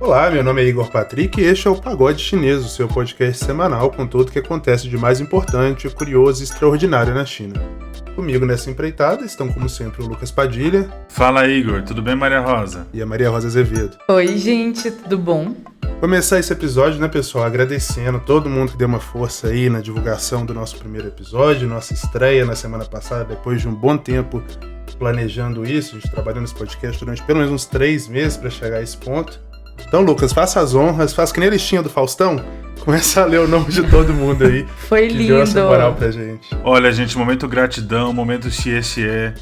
Olá, meu nome é Igor Patrick e este é o Pagode Chinês, o seu podcast semanal com tudo o que acontece de mais importante, curioso e extraordinário na China. Comigo nessa empreitada estão, como sempre, o Lucas Padilha. Fala, Igor. Tudo bem, Maria Rosa? E a Maria Rosa Azevedo. Oi, gente. Tudo bom? Começar esse episódio, né, pessoal, agradecendo todo mundo que deu uma força aí na divulgação do nosso primeiro episódio, nossa estreia na semana passada, depois de um bom tempo planejando isso, a gente trabalhando nesse podcast durante pelo menos uns 3 meses para chegar a esse ponto. Então, Lucas, faça as honras, faça que nem a listinha do Faustão, começa a ler o nome de todo mundo aí. Foi que lindo. Deu essa moral pra gente. Olha, gente, momento gratidão, momento xie-xie,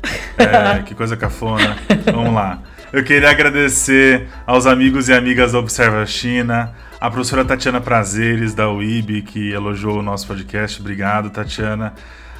que coisa cafona. Vamos lá. Eu queria agradecer aos amigos e amigas da Observa China, a professora Tatiana Prazeres, da UIB, que elogiou o nosso podcast. Obrigado, Tatiana.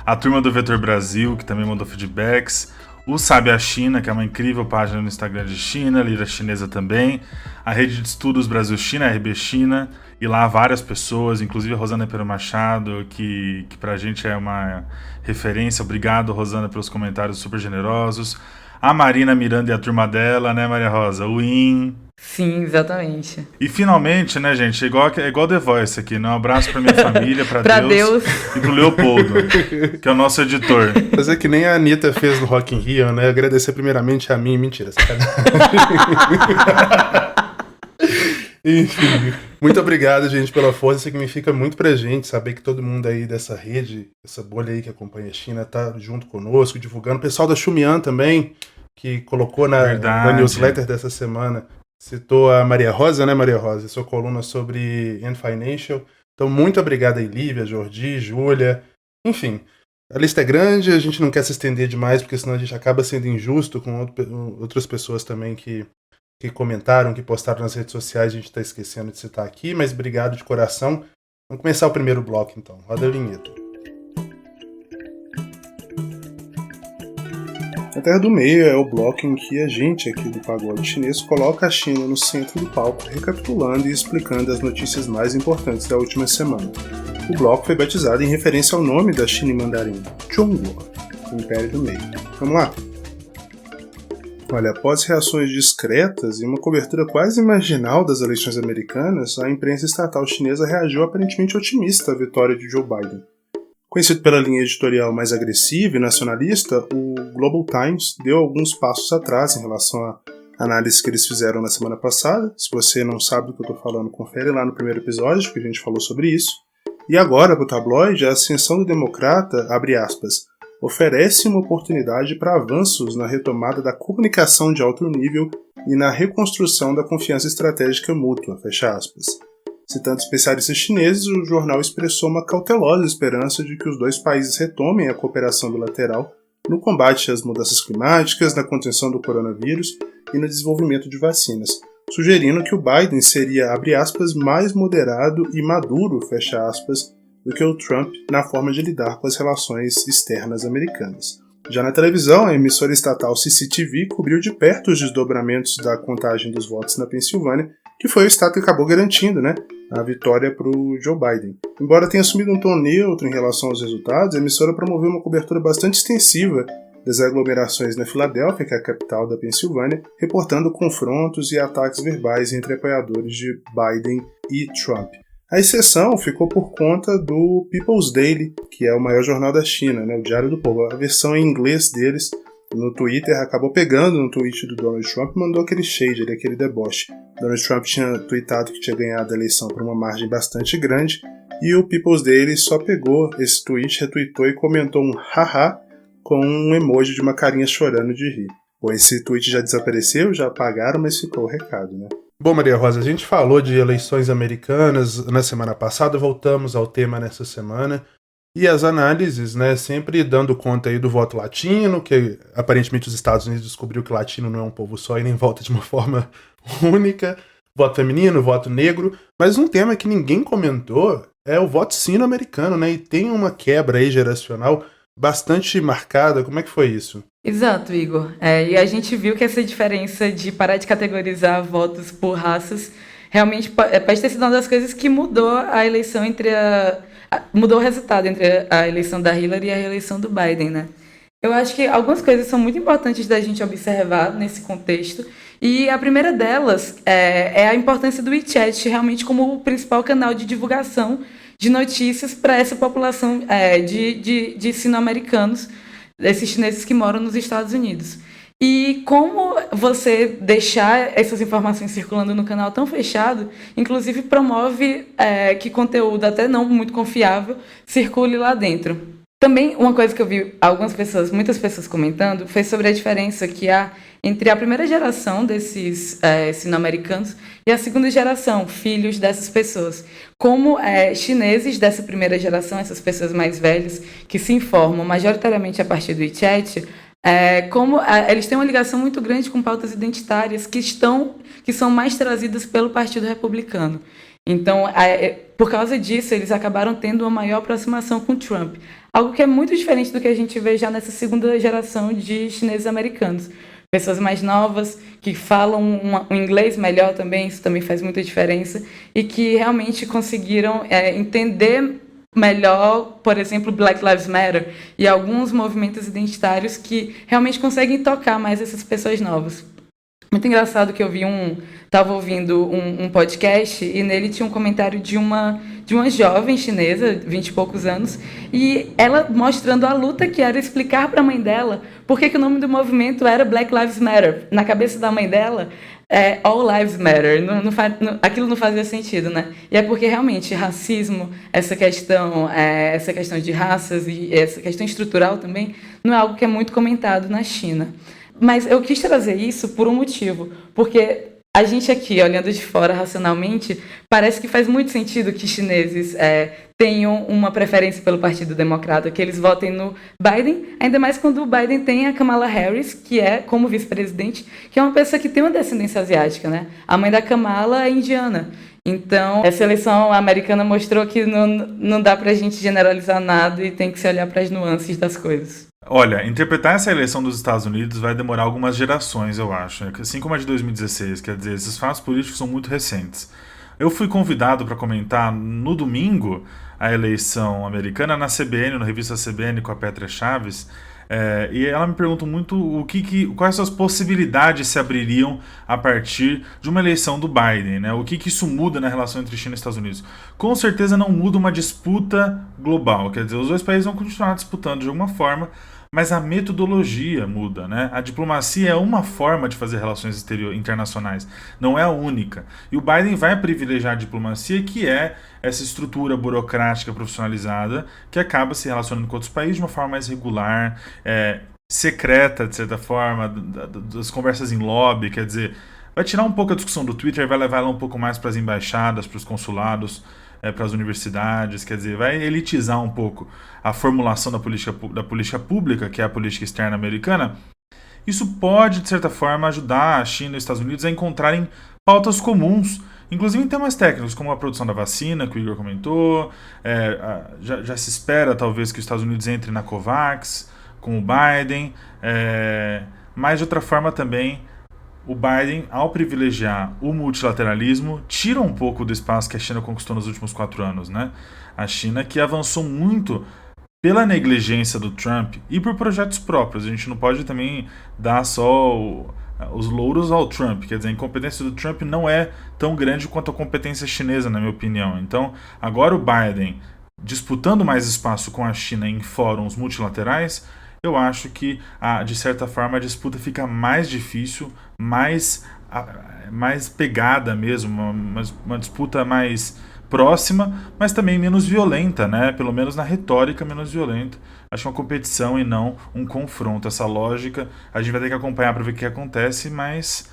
A turma do Vetor Brasil, que também mandou feedbacks. O Sabe a China, que é uma incrível página no Instagram de China, Lira Chinesa também. A Rede de Estudos Brasil-China, RB China. E lá várias pessoas, inclusive a Rosana Pero Machado, que pra gente é uma referência. Obrigado, Rosana, pelos comentários super generosos. A Marina Miranda e a turma dela, né, Maria Rosa? O IN. Sim, exatamente. E finalmente, né, gente, é igual The Voice aqui, né? Um abraço pra minha família, pra Deus e pro Leopoldo, que é o nosso editor. Fazer que nem a Anitta fez no Rock in Rio, né? Agradecer primeiramente a mim. Mentira, sacanagem. Enfim, muito obrigado, gente, pela força. Significa muito pra gente saber que todo mundo aí dessa rede, essa bolha aí que acompanha a China, tá junto conosco, divulgando. O pessoal da Xumian também, que colocou na newsletter dessa semana, citou a Maria Rosa, né, Maria Rosa? Sua coluna sobre Ant Financial. Então, muito obrigado aí, Lívia, Jordi, Júlia. Enfim, a lista é grande, a gente não quer se estender demais, porque senão a gente acaba sendo injusto com outras pessoas também que comentaram, que postaram nas redes sociais, a gente está esquecendo de citar aqui, mas obrigado de coração. Vamos começar o primeiro bloco, então. Roda a vinheta. A Terra do Meio é o bloco em que a gente aqui do Pagode Chinês coloca a China no centro do palco, recapitulando e explicando as notícias mais importantes da última semana. O bloco foi batizado em referência ao nome da China em mandarim, Zhongguo, o Império do Meio. Vamos lá? Olha, após reações discretas e uma cobertura quase marginal das eleições americanas, a imprensa estatal chinesa reagiu aparentemente otimista à vitória de Joe Biden. Conhecido pela linha editorial mais agressiva e nacionalista, o Global Times deu alguns passos atrás em relação à análise que eles fizeram na semana passada. Se você não sabe do que eu estou falando, confere lá no primeiro episódio, que a gente falou sobre isso. E agora, para o tabloide, a ascensão do democrata, abre aspas, oferece uma oportunidade para avanços na retomada da comunicação de alto nível e na reconstrução da confiança estratégica mútua, fecha aspas. Citando especialistas chineses, o jornal expressou uma cautelosa esperança de que os dois países retomem a cooperação bilateral no combate às mudanças climáticas, na contenção do coronavírus e no desenvolvimento de vacinas, sugerindo que o Biden seria, abre aspas, mais moderado e maduro, fecha aspas, do que o Trump na forma de lidar com as relações externas americanas. Já na televisão, a emissora estatal CCTV cobriu de perto os desdobramentos da contagem dos votos na Pensilvânia, que foi o estado que acabou garantindo, a vitória para o Joe Biden. Embora tenha assumido um tom neutro em relação aos resultados, a emissora promoveu uma cobertura bastante extensiva das aglomerações na Filadélfia, que é a capital da Pensilvânia, reportando confrontos e ataques verbais entre apoiadores de Biden e Trump. A exceção ficou por conta do People's Daily, que é o maior jornal da China, o Diário do Povo. A versão em inglês deles, no Twitter, acabou pegando no tweet do Donald Trump e mandou aquele shade, aquele deboche. Donald Trump tinha tweetado que tinha ganhado a eleição por uma margem bastante grande, e o People's Daily só pegou esse tweet, retweetou e comentou um haha com um emoji de uma carinha chorando de rir. Bom, esse tweet já desapareceu, já apagaram, mas ficou o recado, Bom, Maria Rosa, a gente falou de eleições americanas na semana passada, voltamos ao tema nessa semana, e as análises, sempre dando conta aí do voto latino, que aparentemente os Estados Unidos descobriu que latino não é um povo só e nem vota de uma forma única, voto feminino, voto negro, mas um tema que ninguém comentou é o voto sino-americano, e tem uma quebra aí geracional bastante marcada. Como é que foi isso? Exato, Igor. E a gente viu que essa diferença de parar de categorizar votos por raças realmente pode ter sido uma das coisas que mudou a eleição mudou o resultado entre a eleição da Hillary e a eleição do Biden, Eu acho que algumas coisas são muito importantes da gente observar nesse contexto. E a primeira delas é a importância do WeChat realmente como o principal canal de divulgação de notícias para essa população de sino-americanos, esses chineses que moram nos Estados Unidos. E como você deixar essas informações circulando no canal tão fechado, inclusive promove que conteúdo até não muito confiável circule lá dentro. Também uma coisa que eu vi muitas pessoas comentando, foi sobre a diferença que há entre a primeira geração desses sino-americanos e a segunda geração, filhos dessas pessoas. Como chineses dessa primeira geração, essas pessoas mais velhas, que se informam majoritariamente a partir do WeChat, eles têm uma ligação muito grande com pautas identitárias que são mais trazidas pelo Partido Republicano. Então, por causa disso, eles acabaram tendo uma maior aproximação com Trump. Algo que é muito diferente do que a gente vê já nessa segunda geração de chineses americanos. Pessoas mais novas, que falam um inglês melhor também, isso também faz muita diferença, e que realmente conseguiram entender melhor, por exemplo, Black Lives Matter e alguns movimentos identitários que realmente conseguem tocar mais essas pessoas novas. Muito engraçado que eu estava ouvindo um podcast e nele tinha um comentário de uma jovem chinesa, 20 e poucos anos, e ela mostrando a luta que era explicar para a mãe dela por que o nome do movimento era Black Lives Matter. Na cabeça da mãe dela, All Lives Matter. Aquilo não fazia sentido, né? E é porque realmente racismo, essa questão de raças e essa questão estrutural também, não é algo que é muito comentado na China. Mas eu quis trazer isso por um motivo, porque a gente aqui, olhando de fora racionalmente, parece que faz muito sentido que chineses tenham uma preferência pelo Partido Democrata, que eles votem no Biden, ainda mais quando o Biden tem a Kamala Harris, que é como vice-presidente, que é uma pessoa que tem uma descendência asiática, né? A mãe da Kamala é indiana. Então, essa eleição americana mostrou que não dá para a gente generalizar nada e tem que se olhar para as nuances das coisas. Olha, interpretar essa eleição dos Estados Unidos vai demorar algumas gerações, eu acho. Assim como a de 2016, quer dizer, esses fatos políticos são muito recentes. Eu fui convidado para comentar no domingo a eleição americana na CBN, na revista CBN com a Petra Chaves, e ela me perguntou muito quais as possibilidades se abririam a partir de uma eleição do Biden, né? O que isso muda na relação entre China e Estados Unidos. Com certeza não muda uma disputa global, quer dizer, os dois países vão continuar disputando de alguma forma, mas a metodologia muda, né? A diplomacia é uma forma de fazer relações internacionais, não é a única. E o Biden vai privilegiar a diplomacia, que é essa estrutura burocrática profissionalizada que acaba se relacionando com outros países de uma forma mais regular, secreta, de certa forma, das conversas em lobby, quer dizer, vai tirar um pouco a discussão do Twitter e vai levar ela um pouco mais para as embaixadas, para os consulados, para as universidades, quer dizer, vai elitizar um pouco a formulação da política pública, que é a política externa americana. Isso pode, de certa forma, ajudar a China e os Estados Unidos a encontrarem pautas comuns, inclusive em temas técnicos, como a produção da vacina, que o Igor comentou, já se espera, talvez, que os Estados Unidos entrem na COVAX, com o Biden, mas, de outra forma, também, o Biden, ao privilegiar o multilateralismo, tira um pouco do espaço que a China conquistou nos últimos 4 anos, né? A China que avançou muito pela negligência do Trump e por projetos próprios. A gente não pode também dar só os louros ao Trump. Quer dizer, a incompetência do Trump não é tão grande quanto a competência chinesa, na minha opinião. Então, agora o Biden disputando mais espaço com a China em fóruns multilaterais, eu acho que, de certa forma, a disputa fica mais difícil, mais pegada mesmo, uma disputa mais próxima, mas também menos violenta, né? Pelo menos na retórica, menos violenta. Acho uma competição e não um confronto. Essa lógica a gente vai ter que acompanhar para ver o que acontece, mas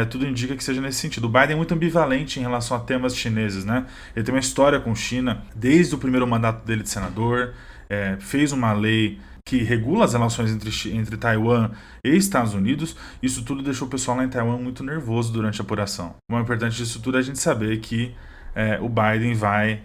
tudo indica que seja nesse sentido. O Biden é muito ambivalente em relação a temas chineses, né? Ele tem uma história com China desde o primeiro mandato dele de senador, fez uma lei que regula as relações entre Taiwan e Estados Unidos. Isso tudo deixou o pessoal lá em Taiwan muito nervoso durante a apuração. O mais importante disso tudo é a gente saber que o Biden vai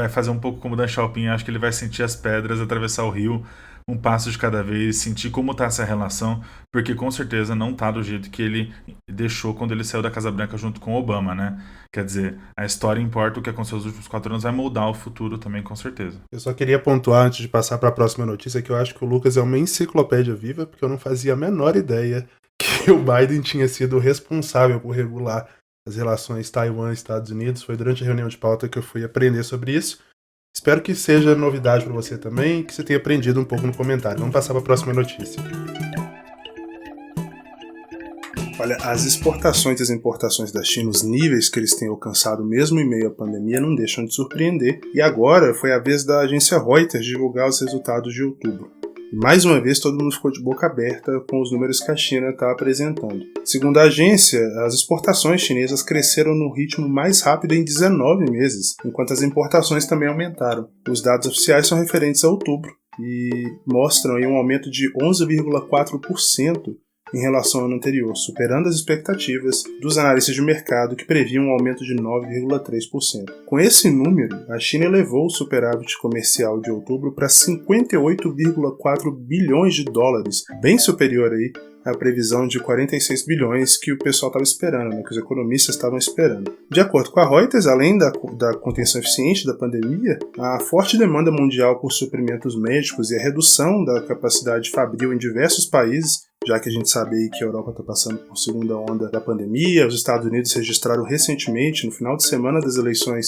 fazer um pouco como o Dan Xiaoping. Acho que ele vai sentir as pedras, atravessar o rio um passo de cada vez, sentir como está essa relação, porque com certeza não está do jeito que ele deixou quando ele saiu da Casa Branca junto com o Obama, né? Quer dizer, a história importa, o que aconteceu nos últimos 4 anos vai moldar o futuro também, com certeza. Eu só queria pontuar, antes de passar para a próxima notícia, que eu acho que o Lucas é uma enciclopédia viva, porque eu não fazia a menor ideia que o Biden tinha sido responsável por regular as relações Taiwan e Estados Unidos. Foi durante a reunião de pauta que eu fui aprender sobre isso. Espero que seja novidade para você também, que você tenha aprendido um pouco no comentário. Vamos passar para a próxima notícia. Olha, as exportações e as importações da China, os níveis que eles têm alcançado mesmo em meio à pandemia, não deixam de surpreender. E agora foi a vez da agência Reuters divulgar os resultados de outubro. E mais uma vez todo mundo ficou de boca aberta com os números que a China está apresentando. Segundo a agência, as exportações chinesas cresceram no ritmo mais rápido em 19 meses, enquanto as importações também aumentaram. Os dados oficiais são referentes a outubro e mostram aí um aumento de 11,4% em relação ao ano anterior, superando as expectativas dos analistas de mercado que previam um aumento de 9,3%. Com esse número, a China elevou o superávit comercial de outubro para 58,4 bilhões de dólares, bem superior aí à previsão de 46 bilhões que o pessoal estava esperando, né, que os economistas estavam esperando. De acordo com a Reuters, além da contenção eficiente da pandemia, a forte demanda mundial por suprimentos médicos e a redução da capacidade fabril em diversos países, já que a gente sabe aí que a Europa está passando por segunda onda da pandemia, os Estados Unidos registraram recentemente, no final de semana das eleições,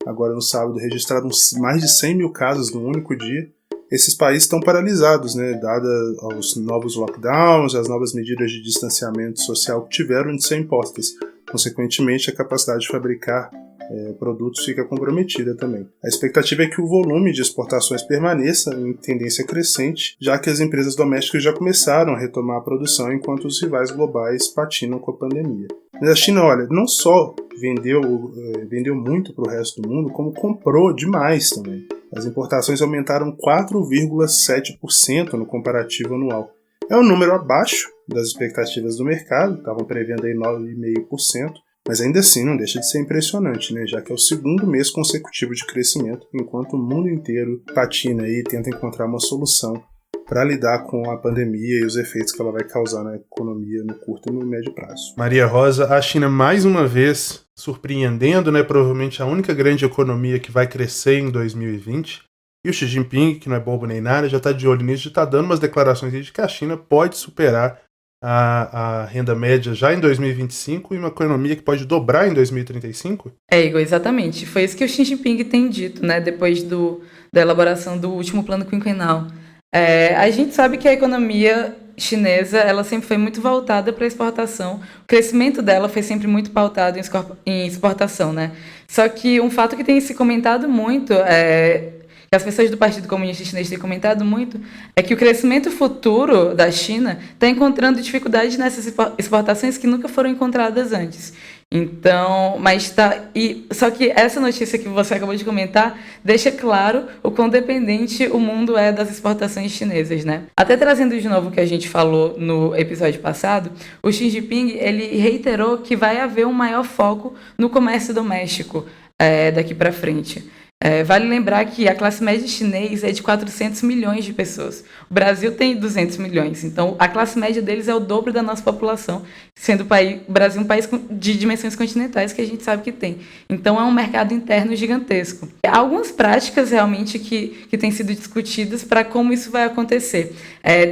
agora no sábado, registraram mais de 100 mil casos num único dia. Esses países estão paralisados, né, dada aos novos lockdowns, as novas medidas de distanciamento social que tiveram de ser impostas. Consequentemente, a capacidade de fabricar produtos fica comprometida também. A expectativa é que o volume de exportações permaneça em tendência crescente, já que as empresas domésticas já começaram a retomar a produção enquanto os rivais globais patinam com a pandemia. Mas a China, olha, não só vendeu muito para o resto do mundo, como comprou demais também. As importações aumentaram 4,7% no comparativo anual. É um número abaixo das expectativas do mercado, estavam prevendo aí 9,5%, mas ainda assim não deixa de ser impressionante, né? Já que é o segundo mês consecutivo de crescimento, enquanto o mundo inteiro patina e tenta encontrar uma solução para lidar com a pandemia e os efeitos que ela vai causar na economia no curto e no médio prazo. Maria Rosa, a China mais uma vez surpreendendo, né? Provavelmente a única grande economia que vai crescer em 2020. E o Xi Jinping, que não é bobo nem nada, já está de olho nisso, já está dando umas declarações de que a China pode superar a renda média já em 2025 e uma economia que pode dobrar em 2035? Igor, exatamente. Foi isso que o Xi Jinping tem dito, né, depois da elaboração do último plano quinquenal. A gente sabe que a economia chinesa ela sempre foi muito voltada para a exportação. O crescimento dela foi sempre muito pautado em exportação, né? Só que um fato que tem se comentado muito que as pessoas do Partido Comunista Chinês têm comentado muito, é que o crescimento futuro da China está encontrando dificuldades nessas exportações que nunca foram encontradas antes. Então, só que essa notícia que você acabou de comentar deixa claro o quão dependente o mundo é das exportações chinesas, né? Até trazendo de novo o que a gente falou no episódio passado, o Xi Jinping ele reiterou que vai haver um maior foco no comércio doméstico daqui para frente. Vale lembrar que a classe média chinesa é de 400 milhões de pessoas. O Brasil tem 200 milhões. Então, a classe média deles é o dobro da nossa população, sendo o Brasil um país de dimensões continentais que a gente sabe que tem. Então, é um mercado interno gigantesco. Há algumas práticas, realmente, que têm sido discutidas para como isso vai acontecer.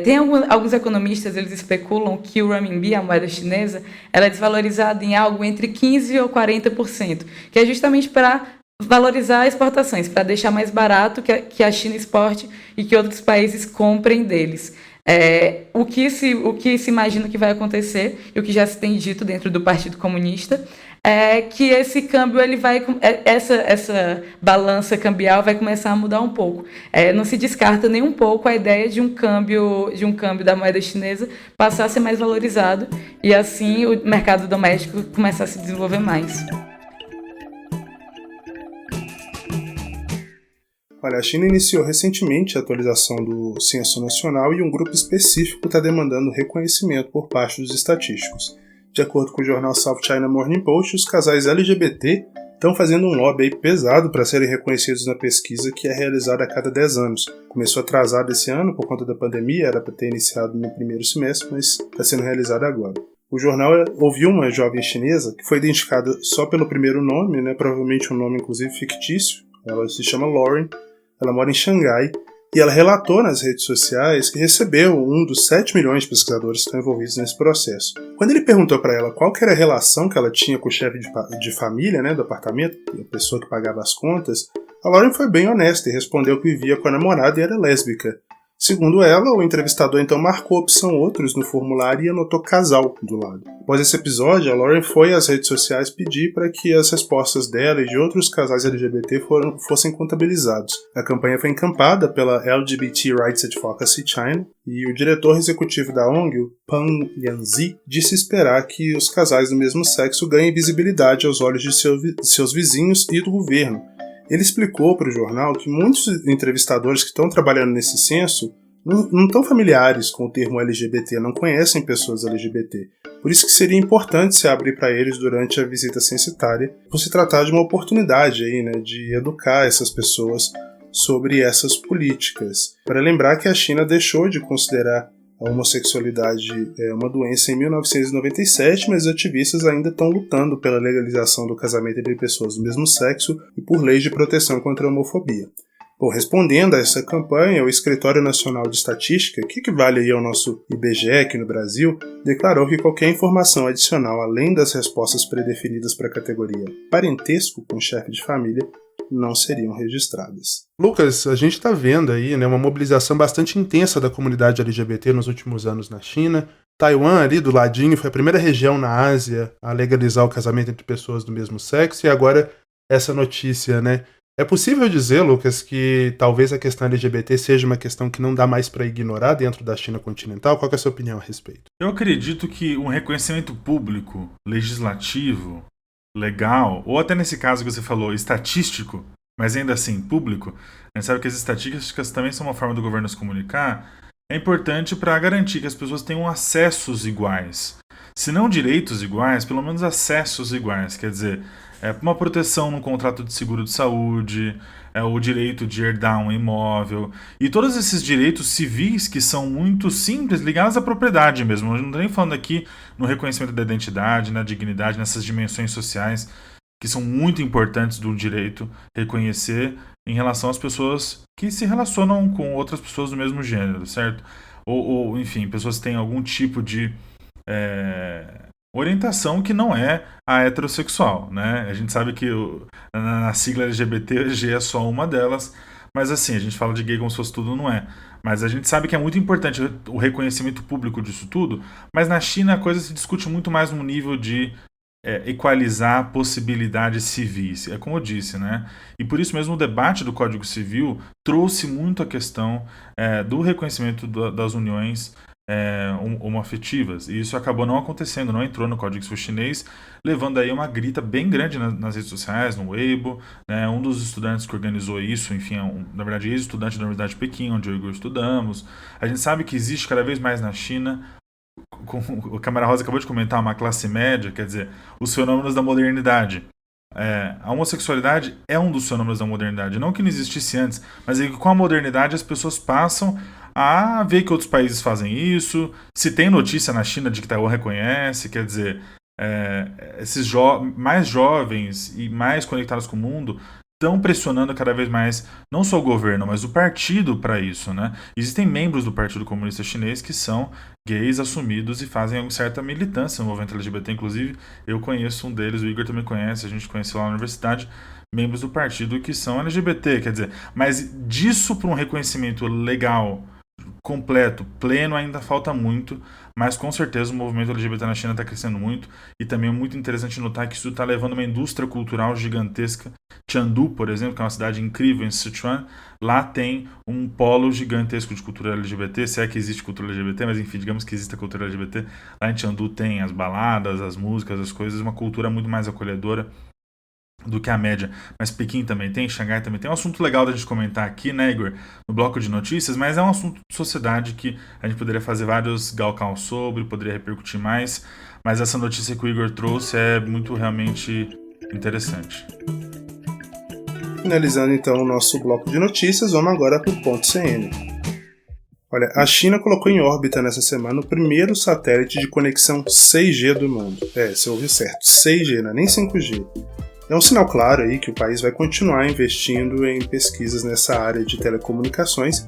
Tem alguns economistas, eles especulam que o renminbi, a moeda chinesa, ela é desvalorizada em algo entre 15% ou 40%, que é justamente para valorizar exportações, para deixar mais barato que a China exporte e que outros países comprem deles. O que se imagina que vai acontecer, e o que já se tem dito dentro do Partido Comunista, é que esse câmbio, essa balança cambial vai começar a mudar um pouco. Não se descarta nem um pouco a ideia de um câmbio da moeda chinesa passar a ser mais valorizado e assim o mercado doméstico começar a se desenvolver mais. Olha, a China iniciou recentemente a atualização do Censo Nacional e um grupo específico está demandando reconhecimento por parte dos estatísticos. De acordo com o jornal South China Morning Post, os casais LGBT estão fazendo um lobby aí pesado para serem reconhecidos na pesquisa que é realizada a cada 10 anos. Começou atrasado esse ano por conta da pandemia, era para ter iniciado no primeiro semestre, mas está sendo realizado agora. O jornal ouviu uma jovem chinesa que foi identificada só pelo primeiro nome, né, provavelmente um nome inclusive fictício. Ela se chama Lauren, ela mora em Xangai, e ela relatou nas redes sociais que recebeu um dos 7 milhões de pesquisadores que estão envolvidos nesse processo. Quando ele perguntou para ela qual que era a relação que ela tinha com o chefe de família, né, do apartamento, a pessoa que pagava as contas, a Lauren foi bem honesta e respondeu que vivia com a namorada e era lésbica. Segundo ela, o entrevistador então marcou a opção outros no formulário e anotou casal do lado. Após esse episódio, a Lauren foi às redes sociais pedir para que as respostas dela e de outros casais LGBT fossem contabilizados. A campanha foi encampada pela LGBT Rights Advocacy China e o diretor executivo da ONG, o Pan Yanzi, disse esperar que os casais do mesmo sexo ganhem visibilidade aos olhos de seus vizinhos e do governo. Ele explicou para o jornal que muitos entrevistadores que estão trabalhando nesse censo não estão familiares com o termo LGBT, não conhecem pessoas LGBT. Por isso que seria importante se abrir para eles durante a visita censitária, por se tratar de uma oportunidade aí, né, de educar essas pessoas sobre essas políticas. Para lembrar que a China deixou de considerar a homossexualidade uma doença em 1997, mas os ativistas ainda estão lutando pela legalização do casamento entre pessoas do mesmo sexo e por leis de proteção contra a homofobia. Bom, respondendo a essa campanha, o Escritório Nacional de Estatística, que equivale aí ao nosso IBGE aqui no Brasil, declarou que qualquer informação adicional, além das respostas predefinidas para a categoria parentesco com chefe de família, não seriam registradas. Lucas, a gente está vendo aí, né, uma mobilização bastante intensa da comunidade LGBT nos últimos anos na China. Taiwan, ali do ladinho, foi a primeira região na Ásia a legalizar o casamento entre pessoas do mesmo sexo, e agora essa notícia, né? É possível dizer, Lucas, que talvez a questão LGBT seja uma questão que não dá mais para ignorar dentro da China continental? Qual é a sua opinião a respeito? Eu acredito que um reconhecimento público, legislativo, legal, ou até nesse caso que você falou, estatístico, mas ainda assim público, a gente sabe que as estatísticas também são uma forma do governo se comunicar, é importante para garantir que as pessoas tenham acessos iguais. Se não direitos iguais, pelo menos acessos iguais. Quer dizer, uma proteção no contrato de seguro de saúde, o direito de herdar um imóvel, e todos esses direitos civis que são muito simples, ligados à propriedade mesmo. Eu não estou nem falando aqui no reconhecimento da identidade, na dignidade, nessas dimensões sociais que são muito importantes do direito reconhecer em relação às pessoas que se relacionam com outras pessoas do mesmo gênero, certo? Ou enfim, pessoas que têm algum tipo de orientação que não é a heterossexual, né? A gente sabe que na sigla LGBT, o G é só uma delas, mas assim, a gente fala de gay como se fosse tudo, não é. Mas a gente sabe que é muito importante o reconhecimento público disso tudo, mas na China a coisa se discute muito mais no nível de equalizar possibilidades civis, é como eu disse, né? E por isso mesmo o debate do Código Civil trouxe muito a questão do reconhecimento das uniões homoafetivas, e isso acabou não acontecendo, não entrou no Código Civil chinês, levando aí uma grita bem grande nas redes sociais, no Weibo, né? Um dos estudantes que organizou isso, enfim, na verdade ex-estudante da Universidade de Pequim, onde eu e o Igor estudamos. A gente sabe que existe cada vez mais na China, o Câmara Rosa acabou de comentar, uma classe média, quer dizer, os fenômenos da modernidade. A homossexualidade é um dos fenômenos da modernidade, não que não existisse antes, mas é que com a modernidade as pessoas passam a ver que outros países fazem isso. Se tem notícia na China de que Taiwan reconhece, quer dizer, esses mais jovens e mais conectados com o mundo estão pressionando cada vez mais, não só o governo, mas o partido para isso, né? Existem membros do Partido Comunista Chinês que são gays assumidos e fazem uma certa militância no movimento LGBT. Inclusive, eu conheço um deles, o Igor também conhece, a gente conheceu lá na universidade, membros do partido que são LGBT, quer dizer, mas disso para um reconhecimento legal, completo, pleno, ainda falta muito, mas com certeza o movimento LGBT na China está crescendo muito, e também é muito interessante notar que isso está levando uma indústria cultural gigantesca. Chengdu, por exemplo, que é uma cidade incrível em Sichuan, lá tem um polo gigantesco de cultura LGBT, se é que existe cultura LGBT, mas enfim, digamos que existe a cultura LGBT. Lá em Chengdu tem as baladas, as músicas, as coisas, uma cultura muito mais acolhedora do que a média, mas Pequim também tem, Xangai também tem. É um assunto legal da gente comentar aqui, né, Igor, no bloco de notícias, mas é um assunto de sociedade que a gente poderia fazer vários galcaus sobre, poderia repercutir mais, mas essa notícia que o Igor trouxe é muito realmente Interessante. Finalizando então o nosso bloco de notícias, vamos agora para o ponto CN. Olha, a China colocou em órbita nessa semana o primeiro satélite de conexão 6G do mundo. Você ouviu certo, 6G, não é nem 5G. É um sinal claro aí que o país vai continuar investindo em pesquisas nessa área de telecomunicações,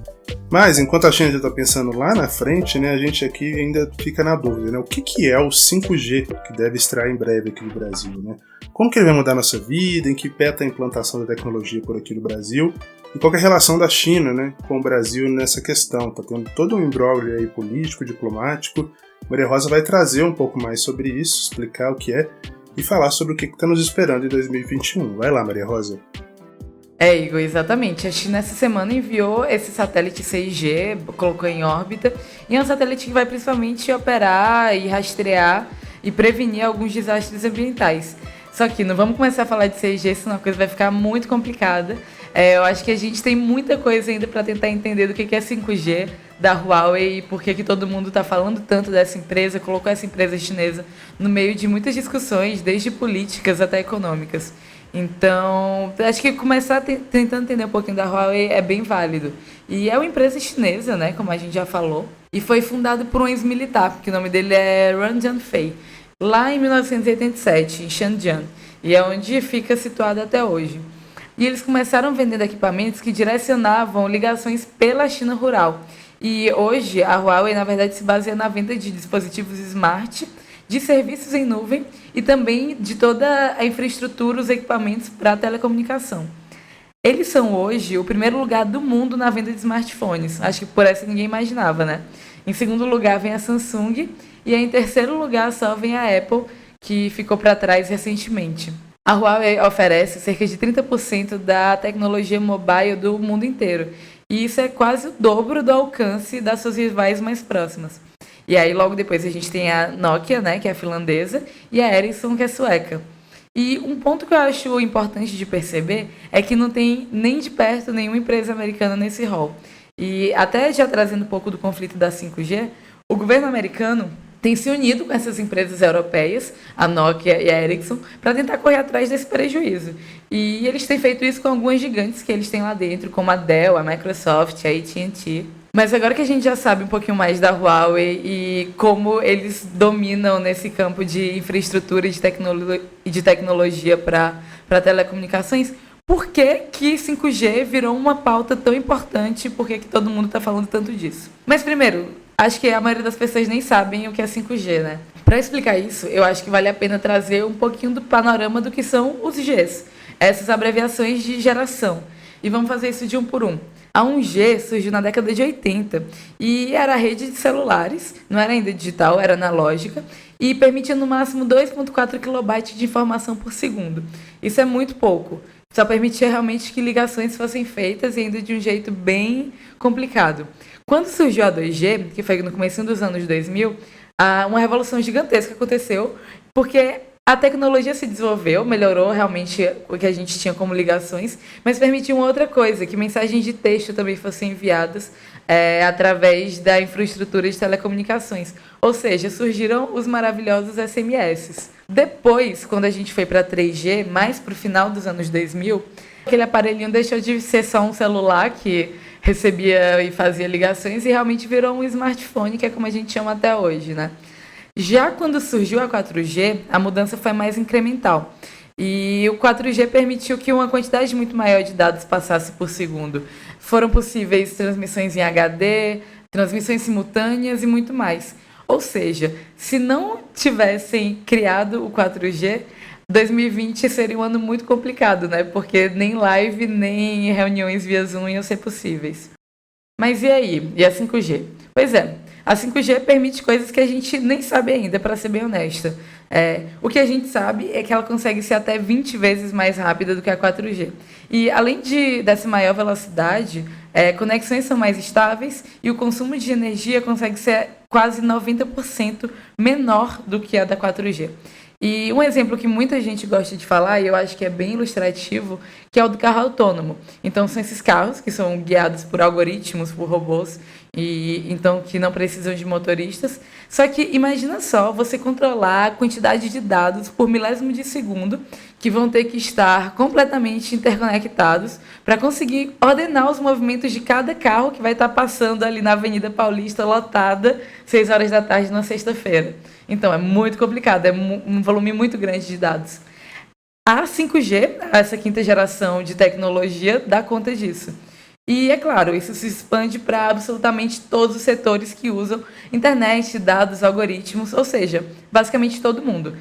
mas enquanto a China já está pensando lá na frente, né, a gente aqui ainda fica na dúvida, né? O que é o 5G que deve estrear em breve aqui no Brasil, né? Como que ele vai mudar a nossa vida, em que pé está a implantação da tecnologia por aqui no Brasil, e qual que é a relação da China, né, com o Brasil nessa questão. Está tendo todo um imbróglio aí político, diplomático. Maria Rosa vai trazer um pouco mais sobre isso, explicar o que é, e falar sobre o que está nos esperando em 2021. Vai lá, Maria Rosa. Igor, exatamente. A China essa semana enviou esse satélite 6G, colocou em órbita, e é um satélite que vai principalmente operar e rastrear e prevenir alguns desastres ambientais. Só que não vamos começar a falar de 6G, senão a coisa vai ficar muito complicada. Eu acho que a gente tem muita coisa ainda para tentar entender do que é 5G da Huawei e por que todo mundo está falando tanto dessa empresa, colocou essa empresa chinesa no meio de muitas discussões, desde políticas até econômicas. Então, acho que começar tentando entender um pouquinho da Huawei é bem válido. E é uma empresa chinesa, né, como a gente já falou, e foi fundada por um ex-militar, que o nome dele é Ran Jianfei, lá em 1987, em Shenzhen, e é onde fica situado até hoje. E eles começaram vendendo equipamentos que direcionavam ligações pela China rural. E hoje a Huawei, na verdade, se baseia na venda de dispositivos smart, de serviços em nuvem e também de toda a infraestrutura, os equipamentos para telecomunicação. Eles são hoje o primeiro lugar do mundo na venda de smartphones. Acho que por essa ninguém imaginava, né? Em segundo lugar vem a Samsung e em terceiro lugar só vem a Apple, que ficou para trás recentemente. A Huawei oferece cerca de 30% da tecnologia mobile do mundo inteiro. E isso é quase o dobro do alcance das suas rivais mais próximas. E aí logo depois a gente tem a Nokia, né, que é a finlandesa, e a Ericsson, que é sueca. E um ponto que eu acho importante de perceber é que não tem nem de perto nenhuma empresa americana nesse rol. E até já trazendo um pouco do conflito da 5G, o governo americano tem se unido com essas empresas europeias, a Nokia e a Ericsson, para tentar correr atrás desse prejuízo. E eles têm feito isso com algumas gigantes que eles têm lá dentro, como a Dell, a Microsoft, a AT&T. Mas agora que a gente já sabe um pouquinho mais da Huawei e como eles dominam nesse campo de infraestrutura e de tecnologia para telecomunicações, por que 5G virou uma pauta tão importante? Por que todo mundo está falando tanto disso? Mas primeiro, acho que a maioria das pessoas nem sabem o que é 5G, né? Para explicar isso, eu acho que vale a pena trazer um pouquinho do panorama do que são os Gs, essas abreviações de geração. E vamos fazer isso de um por um. A 1G surgiu na década de 80 e era a rede de celulares, não era ainda digital, era analógica, e permitia no máximo 2,4 kB de informação por segundo. Isso é muito pouco. Só permitia realmente que ligações fossem feitas e ainda de um jeito bem complicado. Quando surgiu a 2G, que foi no começo dos anos 2000, uma revolução gigantesca aconteceu, porque a tecnologia se desenvolveu, melhorou realmente o que a gente tinha como ligações, mas permitiu uma outra coisa, que mensagens de texto também fossem enviadas através da infraestrutura de telecomunicações. Ou seja, surgiram os maravilhosos SMS. Depois, quando a gente foi para 3G, mais para o final dos anos 2000, aquele aparelhinho deixou de ser só um celular que recebia e fazia ligações e realmente virou um smartphone, que é como a gente chama até hoje, né? Já quando surgiu a 4G, a mudança foi mais incremental. E o 4G permitiu que uma quantidade muito maior de dados passasse por segundo. Foram possíveis transmissões em HD, transmissões simultâneas e muito mais. Ou seja, se não tivessem criado o 4G, 2020 seria um ano muito complicado, né? Porque nem live, nem reuniões via Zoom iam ser possíveis. Mas e aí? E a 5G? Pois é, a 5G permite coisas que a gente nem sabe ainda, para ser bem honesta. O que a gente sabe é que ela consegue ser até 20 vezes mais rápida do que a 4G. E além dessa maior velocidade, conexões são mais estáveis e o consumo de energia consegue ser quase 90% menor do que a da 4G. E um exemplo que muita gente gosta de falar, e eu acho que é bem ilustrativo, que é o do carro autônomo. Então, são esses carros que são guiados por algoritmos, por robôs, e então que não precisam de motoristas. Só que imagina só você controlar a quantidade de dados por milésimo de segundo que vão ter que estar completamente interconectados para conseguir ordenar os movimentos de cada carro que vai estar passando ali na Avenida Paulista lotada 6 horas da tarde na sexta-feira. Então é muito complicado, é um volume muito grande de dados. A 5G, essa quinta geração de tecnologia, dá conta disso. E, é claro, isso se expande para absolutamente todos os setores que usam internet, dados, algoritmos, ou seja, basicamente todo mundo.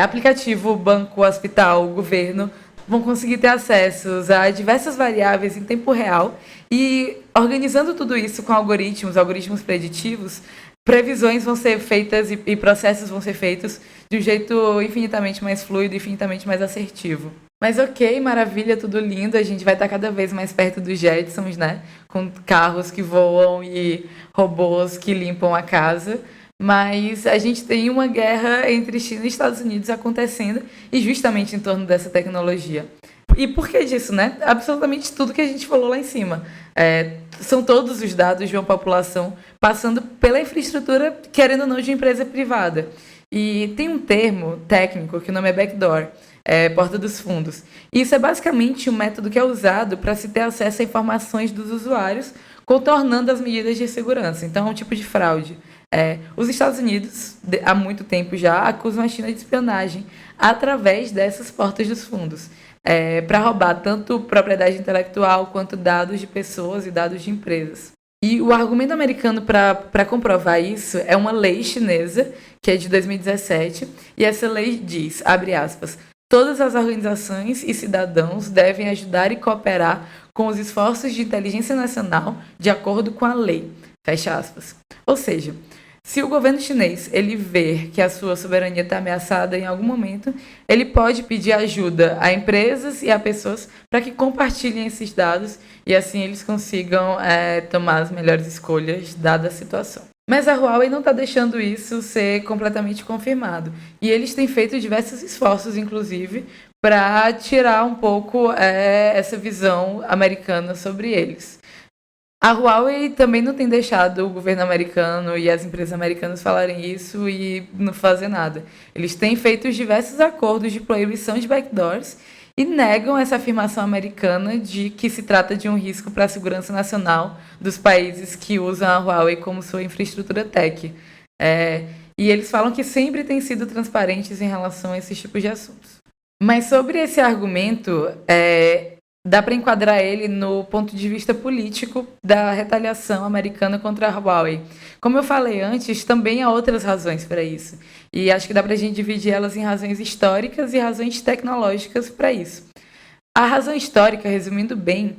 Aplicativo, banco, hospital, governo vão conseguir ter acessos a diversas variáveis em tempo real e, organizando tudo isso com algoritmos preditivos, previsões vão ser feitas e processos vão ser feitos de um jeito infinitamente mais fluido, infinitamente mais assertivo. Mas ok, maravilha, tudo lindo, a gente vai estar cada vez mais perto dos Jetsons, né? Com carros que voam e robôs que limpam a casa. Mas a gente tem uma guerra entre China e Estados Unidos acontecendo e justamente em torno dessa tecnologia. E por que disso, né? Absolutamente tudo que a gente falou lá em cima. São todos os dados de uma população passando pela infraestrutura, querendo ou não, de uma empresa privada. E tem um termo técnico que o nome é backdoor, porta dos fundos. E isso é basicamente um método que é usado para se ter acesso a informações dos usuários, contornando as medidas de segurança. Então, é um tipo de fraude. Os Estados Unidos, há muito tempo já, acusam a China de espionagem através dessas portas dos fundos, para roubar tanto propriedade intelectual quanto dados de pessoas e dados de empresas. E o argumento americano para comprovar isso é uma lei chinesa, que é de 2017, e essa lei diz, abre aspas, todas as organizações e cidadãos devem ajudar e cooperar com os esforços de inteligência nacional de acordo com a lei, fecha aspas. Ou seja, se o governo chinês ele ver que a sua soberania está ameaçada em algum momento, ele pode pedir ajuda a empresas e a pessoas para que compartilhem esses dados e assim eles consigam tomar as melhores escolhas dada a situação. Mas a Huawei não está deixando isso ser completamente confirmado. E eles têm feito diversos esforços, inclusive, para tirar um pouco essa visão americana sobre eles. A Huawei também não tem deixado o governo americano e as empresas americanas falarem isso e não fazer nada. Eles têm feito diversos acordos de proibição de backdoors e negam essa afirmação americana de que se trata de um risco para a segurança nacional dos países que usam a Huawei como sua infraestrutura tech. E eles falam que sempre têm sido transparentes em relação a esses tipos de assuntos. Mas sobre esse argumento, dá para enquadrar ele no ponto de vista político da retaliação americana contra a Huawei. Como eu falei antes, também há outras razões para isso. E acho que dá para a gente dividir elas em razões históricas e razões tecnológicas para isso. A razão histórica, resumindo bem,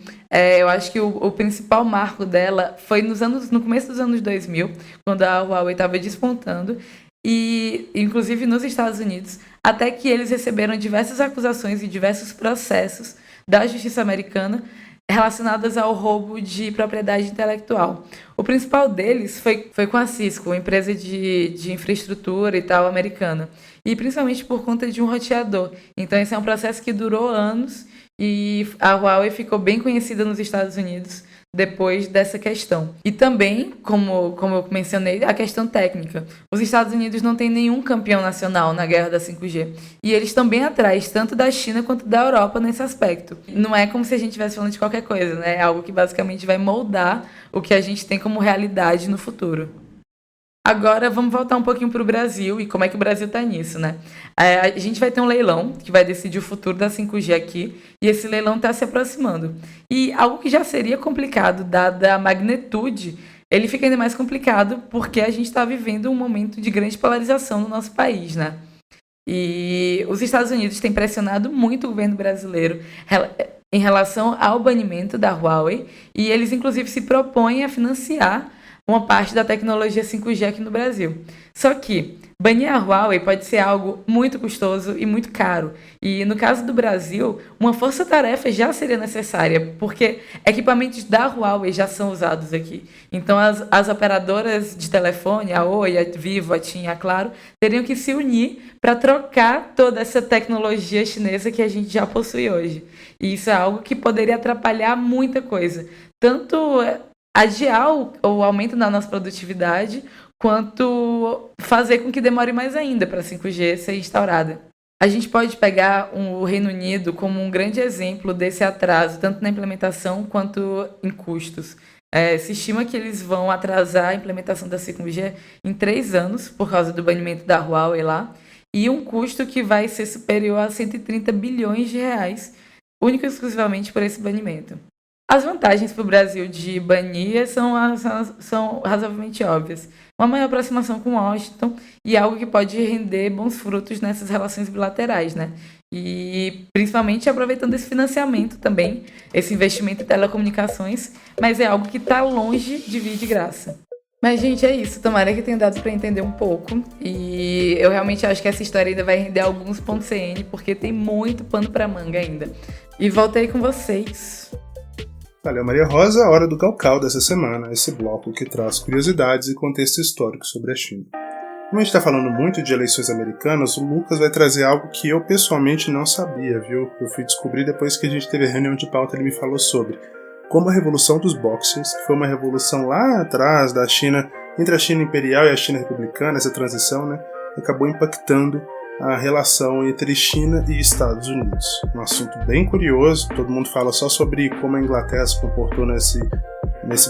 eu acho que o principal marco dela foi no começo dos anos 2000, quando a Huawei estava despontando, e inclusive nos Estados Unidos, até que eles receberam diversas acusações e diversos processos da justiça americana relacionadas ao roubo de propriedade intelectual. O principal deles foi com a Cisco, uma empresa de infraestrutura e tal americana, e principalmente por conta de um roteador. Então esse é um processo que durou anos e a Huawei ficou bem conhecida nos Estados Unidos depois dessa questão. E também, como eu mencionei, a questão técnica. Os Estados Unidos não têm nenhum campeão nacional na guerra da 5G. E eles estão bem atrás, tanto da China quanto da Europa nesse aspecto. Não é como se a gente estivesse falando de qualquer coisa, né? É algo que basicamente vai moldar o que a gente tem como realidade no futuro. Agora vamos voltar um pouquinho para o Brasil e como é que o Brasil está nisso, né? A gente vai ter um leilão que vai decidir o futuro da 5G aqui e esse leilão está se aproximando. E algo que já seria complicado, dada a magnitude, ele fica ainda mais complicado porque a gente está vivendo um momento de grande polarização no nosso país, né? E os Estados Unidos têm pressionado muito o governo brasileiro em relação ao banimento da Huawei e eles inclusive se propõem a financiar uma parte da tecnologia 5G aqui no Brasil. Só que banir a Huawei pode ser algo muito custoso e muito caro. E no caso do Brasil, uma força-tarefa já seria necessária, porque equipamentos da Huawei já são usados aqui. Então as operadoras de telefone, a Oi, a Vivo, a TIM, a Claro, teriam que se unir para trocar toda essa tecnologia chinesa que a gente já possui hoje. E isso é algo que poderia atrapalhar muita coisa. Tanto adiar o aumento da nossa produtividade, quanto fazer com que demore mais ainda para a 5G ser instaurada. A gente pode pegar o Reino Unido como um grande exemplo desse atraso, tanto na implementação quanto em custos. Se estima que eles vão atrasar a implementação da 5G em 3 anos, por causa do banimento da Huawei lá, e um custo que vai ser superior a 130 bilhões de reais, único e exclusivamente por esse banimento. As vantagens para o Brasil de banir são razoavelmente óbvias. Uma maior aproximação com Washington e algo que pode render bons frutos nessas relações bilaterais, né? E principalmente aproveitando esse financiamento também, esse investimento em telecomunicações, mas é algo que está longe de vir de graça. Mas, gente, é isso. Tomara que tenha dado para entender um pouco. E eu realmente acho que essa história ainda vai render alguns pontos CN, porque tem muito pano para manga ainda. E voltei com vocês. Valeu, Maria Rosa. Hora do Calcal dessa semana, esse bloco que traz curiosidades e contexto histórico sobre a China. Como a gente está falando muito de eleições americanas, o Lucas vai trazer algo que eu pessoalmente não sabia, viu? Eu fui descobrir depois que a gente teve a reunião de pauta, ele me falou sobre como a Revolução dos Boxers, que foi uma revolução lá atrás da China, entre a China Imperial e a China Republicana, essa transição, né, acabou impactando a relação entre China e Estados Unidos. Um assunto bem curioso, todo mundo fala só sobre como a Inglaterra se comportou nesse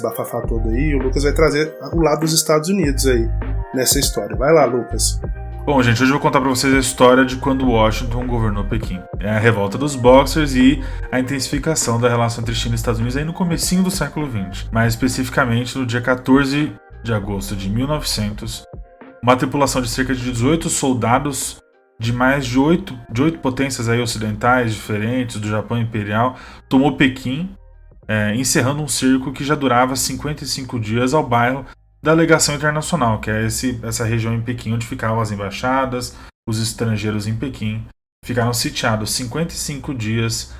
bafafá todo aí, e o Lucas vai trazer o lado dos Estados Unidos aí nessa história. Vai lá, Lucas. Bom, gente, hoje eu vou contar pra vocês a história de quando Washington governou Pequim. É a revolta dos Boxers e a intensificação da relação entre China e Estados Unidos aí no comecinho do século XX. Mais especificamente, no dia 14 de agosto de 1900, uma tripulação de cerca de 18 soldados de mais de 8 potências aí ocidentais diferentes, do Japão Imperial, tomou Pequim, encerrando um cerco que já durava 55 dias ao bairro da Legação Internacional, que é essa região em Pequim onde ficavam as embaixadas, os estrangeiros em Pequim, ficaram sitiados 55 dias,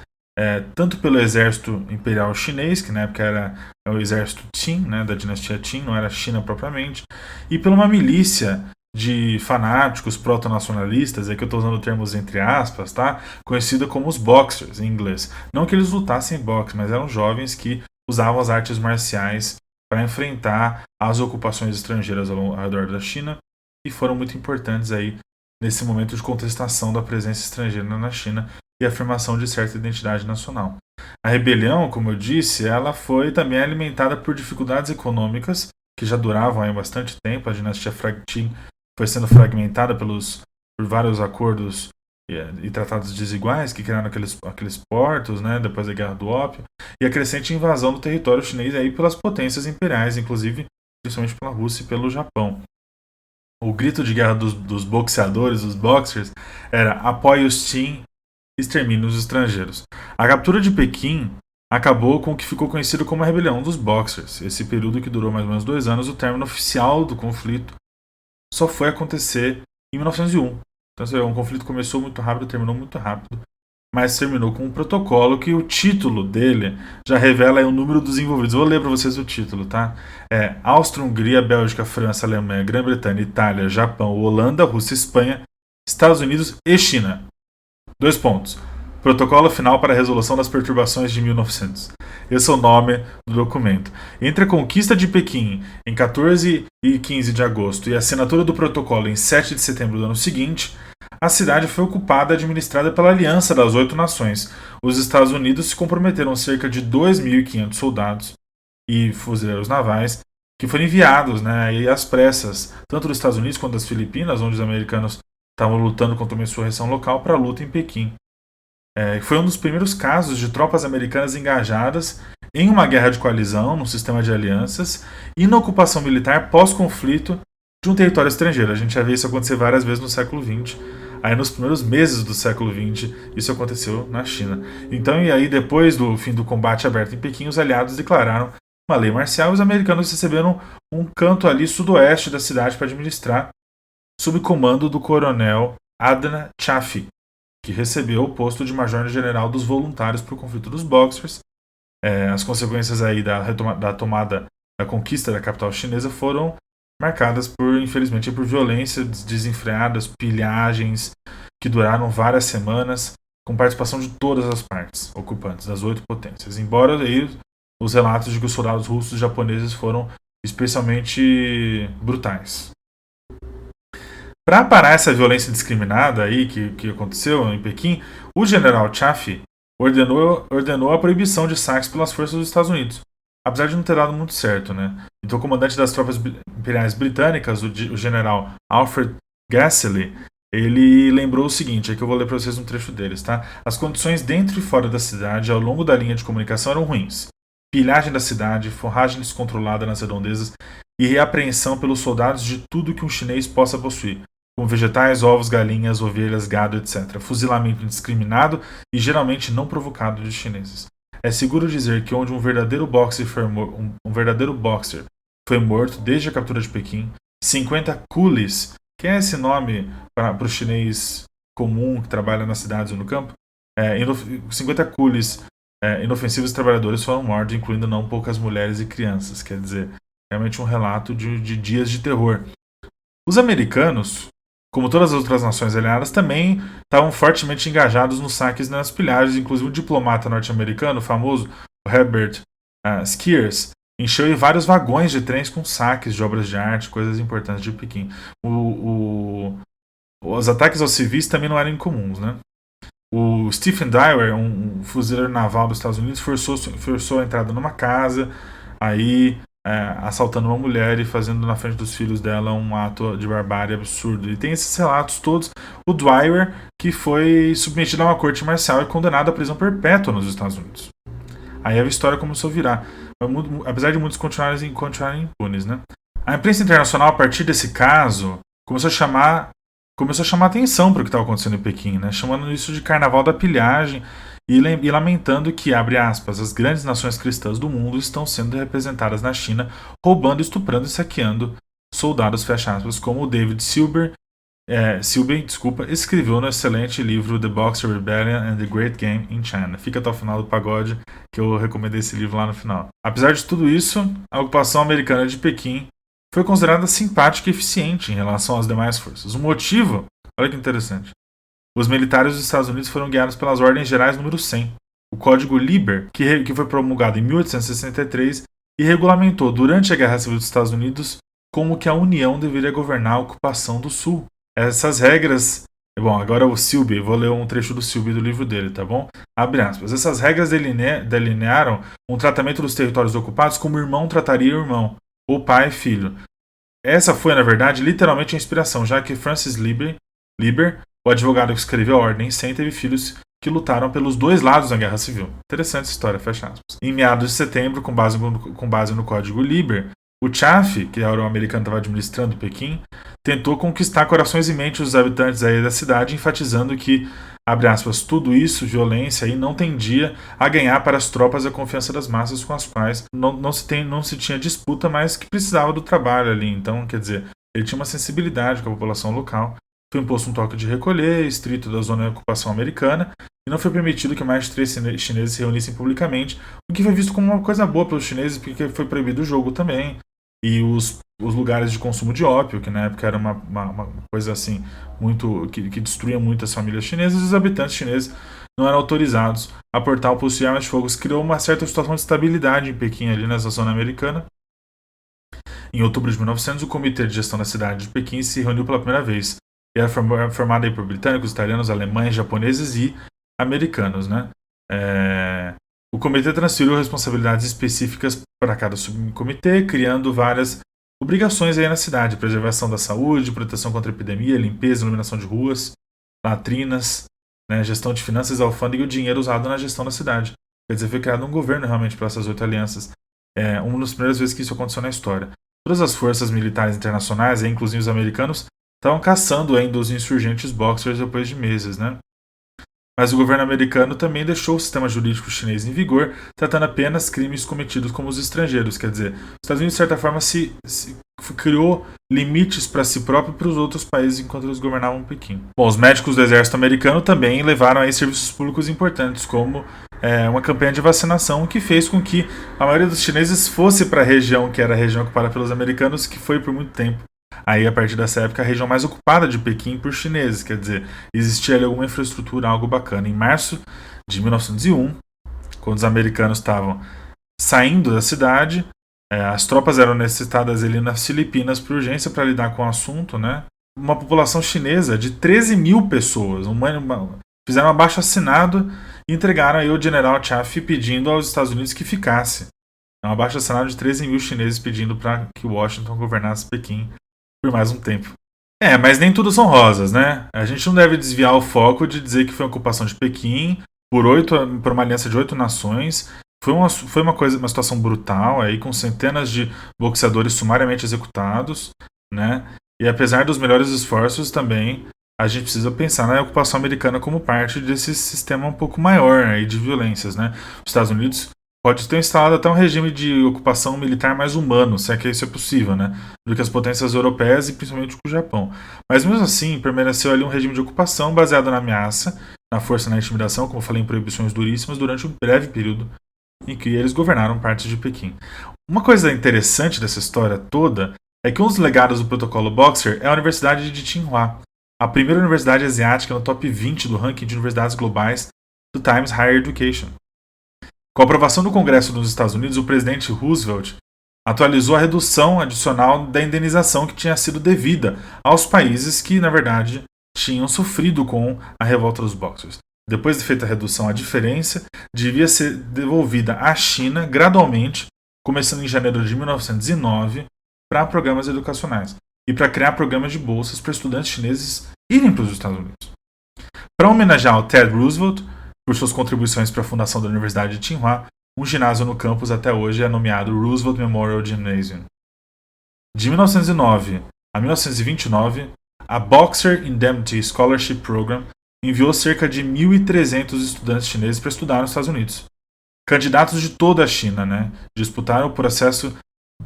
tanto pelo exército imperial chinês, que na época era o exército Qin, né, da dinastia Qin, não era China propriamente, e por uma milícia de fanáticos proto-nacionalistas, que eu estou usando termos entre aspas, tá? Conhecida como os Boxers em inglês. Não que eles lutassem boxe, mas eram jovens que usavam as artes marciais para enfrentar as ocupações estrangeiras ao redor da China e foram muito importantes aí nesse momento de contestação da presença estrangeira na China e afirmação de certa identidade nacional. A rebelião, como eu disse, ela foi também alimentada por dificuldades econômicas que já duravam há bastante tempo. A dinastia Qin foi sendo fragmentada por vários acordos e tratados desiguais que criaram aqueles portos, né, depois da Guerra do Ópio, e a crescente invasão do território chinês aí pelas potências imperiais, inclusive principalmente pela Rússia e pelo Japão. O grito de guerra dos boxeadores, dos boxers, era apoie os Qin, extermine os estrangeiros. A captura de Pequim acabou com o que ficou conhecido como a Rebelião dos Boxers. Esse período, que durou mais ou menos 2 anos, o término oficial do conflito só foi acontecer em 1901. Então, um conflito começou muito rápido, terminou muito rápido, mas terminou com um protocolo que o título dele já revela aí o número dos envolvidos. Vou ler para vocês o título, tá? Áustria, Hungria, Bélgica, França, Alemanha, Grã-Bretanha, Itália, Japão, Holanda, Rússia, Espanha, Estados Unidos e China. 2 pontos. Protocolo final para a resolução das perturbações de 1900. Esse é o nome do documento. Entre a conquista de Pequim em 14 e 15 de agosto e a assinatura do protocolo em 7 de setembro do ano seguinte, a cidade foi ocupada e administrada pela Aliança das 8 Nações. Os Estados Unidos se comprometeram cerca de 2.500 soldados e fuzileiros navais que foram enviados, né, e às pressas, tanto dos Estados Unidos quanto das Filipinas, onde os americanos estavam lutando contra uma insurreição local, para a luta em Pequim. Foi um dos primeiros casos de tropas americanas engajadas em uma guerra de coalizão, num sistema de alianças, e na ocupação militar pós-conflito de um território estrangeiro. A gente já viu isso acontecer várias vezes no século XX. Aí nos primeiros meses do século XX, isso aconteceu na China. Então, e aí depois do fim do combate aberto em Pequim, os aliados declararam uma lei marcial e os americanos receberam um canto ali sudoeste da cidade para administrar, sob comando do coronel Adnan Chaffee, que recebeu o posto de major-general dos voluntários para o conflito dos Boxers. As consequências aí da tomada, da conquista da capital chinesa foram marcadas infelizmente, por violências desenfreadas, pilhagens que duraram várias semanas, com participação de todas as partes ocupantes, das 8 potências. Embora aí os relatos de que os soldados russos e japoneses foram especialmente brutais. Para parar essa violência indiscriminada aí que aconteceu em Pequim, o general Chaffee ordenou a proibição de saques pelas forças dos Estados Unidos, apesar de não ter dado muito certo, né? Então, o comandante das tropas imperiais britânicas, o general Alfred Gasely, ele lembrou o seguinte, aqui eu vou ler para vocês um trecho deles, tá? As condições dentro e fora da cidade, ao longo da linha de comunicação, eram ruins. Pilhagem da cidade, forragem descontrolada nas redondezas e reapreensão pelos soldados de tudo que um chinês possa possuir, como vegetais, ovos, galinhas, ovelhas, gado, etc. Fuzilamento indiscriminado e geralmente não provocado de chineses. É seguro dizer que onde um verdadeiro boxer foi morto desde a captura de Pequim, 50 coolies, que é esse nome para o chinês comum que trabalha nas cidades ou no campo, 50 coolies inofensivos trabalhadores foram mortos, incluindo não poucas mulheres e crianças. Quer dizer, realmente um relato de dias de terror. Os americanos, como todas as outras nações aliadas, também estavam fortemente engajados nos saques e nas pilhagens. Inclusive o diplomata norte-americano, famoso, o Herbert Skiers, encheu vários vagões de trens com saques de obras de arte, coisas importantes de Pequim. Os ataques aos civis também não eram incomuns, né? O Stephen Dyer, um fuzileiro naval dos Estados Unidos, forçou a entrada numa casa, aí assaltando uma mulher e fazendo na frente dos filhos dela um ato de barbárie absurdo. E tem esses relatos todos. O Dwyer, que foi submetido a uma corte marcial e condenado à prisão perpétua nos Estados Unidos. Aí a história começou a virar, apesar de muitos continuarem impunes, né? A imprensa internacional, a partir desse caso, começou a chamar atenção para o que estava acontecendo em Pequim, né? Chamando isso de Carnaval da Pilhagem e lamentando que, abre aspas, as grandes nações cristãs do mundo estão sendo representadas na China, roubando, estuprando e saqueando soldados, fecha aspas, como o David Silber escreveu no excelente livro The Boxer Rebellion and the Great Game in China. Fica até o final do pagode, que eu recomendei esse livro lá no final. Apesar de tudo isso, a ocupação americana de Pequim foi considerada simpática e eficiente em relação às demais forças. O motivo, olha que interessante, os militares dos Estados Unidos foram guiados pelas Ordens Gerais número 100, o Código Liber, que foi promulgado em 1863 e regulamentou durante a Guerra Civil dos Estados Unidos como que a União deveria governar a ocupação do Sul. Essas regras... Bom, agora o Silby, vou ler um trecho do Silby do livro dele, tá bom? Abre aspas. Essas regras delinearam um tratamento dos territórios ocupados como irmão trataria irmão, ou pai e filho. Essa foi, na verdade, literalmente a inspiração, já que Francis Liber, o advogado que escreveu a Ordem 100, teve filhos que lutaram pelos dois lados na Guerra Civil. Interessante essa história, fecha aspas. Em meados de setembro, com base no Código Liber, o Chaffee, que era o americano que estava administrando Pequim, tentou conquistar corações e mentes dos habitantes aí da cidade, enfatizando que, abre aspas, tudo isso, violência, aí, não tendia a ganhar para as tropas a confiança das massas com as quais não se tinha disputa, mas que precisava do trabalho ali. Então, quer dizer, ele tinha uma sensibilidade com a população local. Foi imposto um toque de recolher, estrito da zona de ocupação americana, e não foi permitido que mais de 3 chineses se reunissem publicamente, o que foi visto como uma coisa boa pelos chineses, porque foi proibido o jogo também. E os lugares de consumo de ópio, que na época era uma coisa assim, muito que destruía muito as famílias chinesas, e os habitantes chineses não eram autorizados a portar ou possuir armas de fogo. Isso criou uma certa situação de estabilidade em Pequim, ali nessa zona americana. Em outubro de 1900, o Comitê de Gestão da Cidade de Pequim se reuniu pela primeira vez. E era formado aí por britânicos, italianos, alemães, japoneses e americanos, né? O comitê transferiu responsabilidades específicas para cada subcomitê, criando várias obrigações aí na cidade: preservação da saúde, proteção contra a epidemia, limpeza, iluminação de ruas, latrinas, né, gestão de finanças, alfândega e o dinheiro usado na gestão da cidade. Quer dizer, foi criado um governo realmente para essas 8 alianças. Uma das primeiras vezes que isso aconteceu na história. Todas as forças militares internacionais, inclusive os americanos, estavam caçando ainda os insurgentes Boxers depois de meses, né? Mas o governo americano também deixou o sistema jurídico chinês em vigor, tratando apenas crimes cometidos como os estrangeiros. Quer dizer, os Estados Unidos, de certa forma, se criou limites para si próprio e para os outros países enquanto eles governavam Pequim. Bom, os médicos do exército americano também levaram aí serviços públicos importantes, como uma campanha de vacinação, que fez com que a maioria dos chineses fosse para a região, que era a região ocupada pelos americanos, que foi por muito tempo. Aí, a partir dessa época, a região mais ocupada de Pequim por chineses, quer dizer, existia ali alguma infraestrutura, algo bacana. Em março de 1901, quando os americanos estavam saindo da cidade. As tropas eram necessitadas ali nas Filipinas por urgência para lidar com o assunto, né? Uma população chinesa de 13 mil pessoas. Fizeram um abaixo-assinado e entregaram aí o general Chaffee pedindo aos Estados Unidos que ficasse. Um abaixo-assinado de 13 mil chineses pedindo para que Washington governasse Pequim por mais um tempo. Mas nem tudo são rosas, né? A gente não deve desviar o foco de dizer que foi a ocupação de Pequim por uma aliança de 8 nações. Foi uma situação brutal, aí, com centenas de boxeadores sumariamente executados, né? E apesar dos melhores esforços também, a gente precisa pensar na ocupação americana como parte desse sistema um pouco maior aí de violências, né? Os Estados Unidos pode ter instalado até um regime de ocupação militar mais humano, se é que isso é possível, né? Do que as potências europeias e principalmente o Japão. Mas mesmo assim, permaneceu ali um regime de ocupação baseado na ameaça, na força e na intimidação, como eu falei, em proibições duríssimas durante um breve período em que eles governaram partes de Pequim. Uma coisa interessante dessa história toda é que um dos legados do protocolo Boxer é a Universidade de Tsinghua, a primeira universidade asiática no top 20 do ranking de universidades globais do Times Higher Education. Com a aprovação do Congresso dos Estados Unidos, o presidente Roosevelt atualizou a redução adicional da indenização que tinha sido devida aos países que, na verdade, tinham sofrido com a revolta dos Boxers. Depois de feita a redução, a diferença devia ser devolvida à China gradualmente, começando em janeiro de 1909, para programas educacionais e para criar programas de bolsas para estudantes chineses irem para os Estados Unidos. Para homenagear o Ted Roosevelt por suas contribuições para a fundação da Universidade de Tsinghua, um ginásio no campus até hoje é nomeado Roosevelt Memorial Gymnasium. De 1909 a 1929, a Boxer Indemnity Scholarship Program enviou cerca de 1.300 estudantes chineses para estudar nos Estados Unidos. Candidatos de toda a China, né, disputaram o processo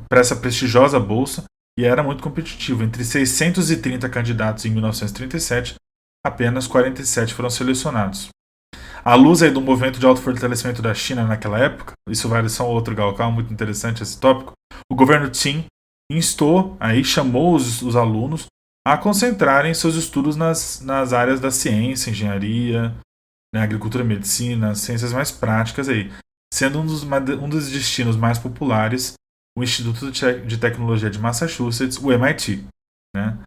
para essa prestigiosa bolsa e era muito competitivo. Entre 630 candidatos em 1937, apenas 47 foram selecionados. À luz aí do movimento de autofortalecimento da China naquela época, isso vale só um outro galcal, muito interessante esse tópico, o governo Qing chamou os alunos a concentrarem seus estudos nas áreas da ciência, engenharia, né, agricultura e medicina, ciências mais práticas, aí, sendo um dos destinos mais populares o Instituto de Tecnologia de Massachusetts, o MIT. Né?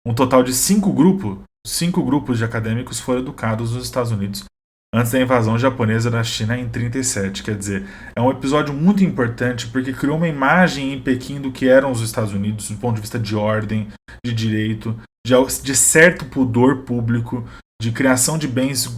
Um total de 5 grupos de acadêmicos foram educados nos Estados Unidos antes da invasão japonesa da China em 1937. Quer dizer, é um episódio muito importante porque criou uma imagem em Pequim do que eram os Estados Unidos do ponto de vista de ordem, de direito, de certo pudor público, de criação de bens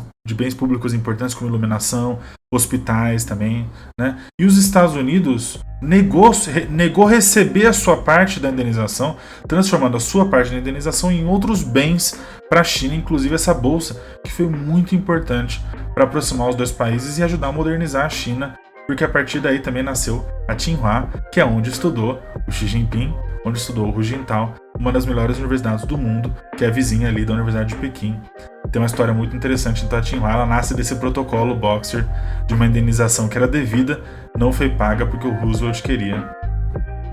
públicos importantes como iluminação, hospitais também, né? E os Estados Unidos negou receber a sua parte da indenização, transformando a sua parte da indenização em outros bens para a China, inclusive essa bolsa, que foi muito importante para aproximar os dois países e ajudar a modernizar a China, porque a partir daí também nasceu a Tsinghua, que é onde estudou o Xi Jinping, onde estudou o Hu Jintao, uma das melhores universidades do mundo, que é vizinha ali da Universidade de Pequim. Tem uma história muito interessante da Tsinghua, ela nasce desse protocolo Boxer, de uma indenização que era devida, não foi paga porque o Roosevelt queria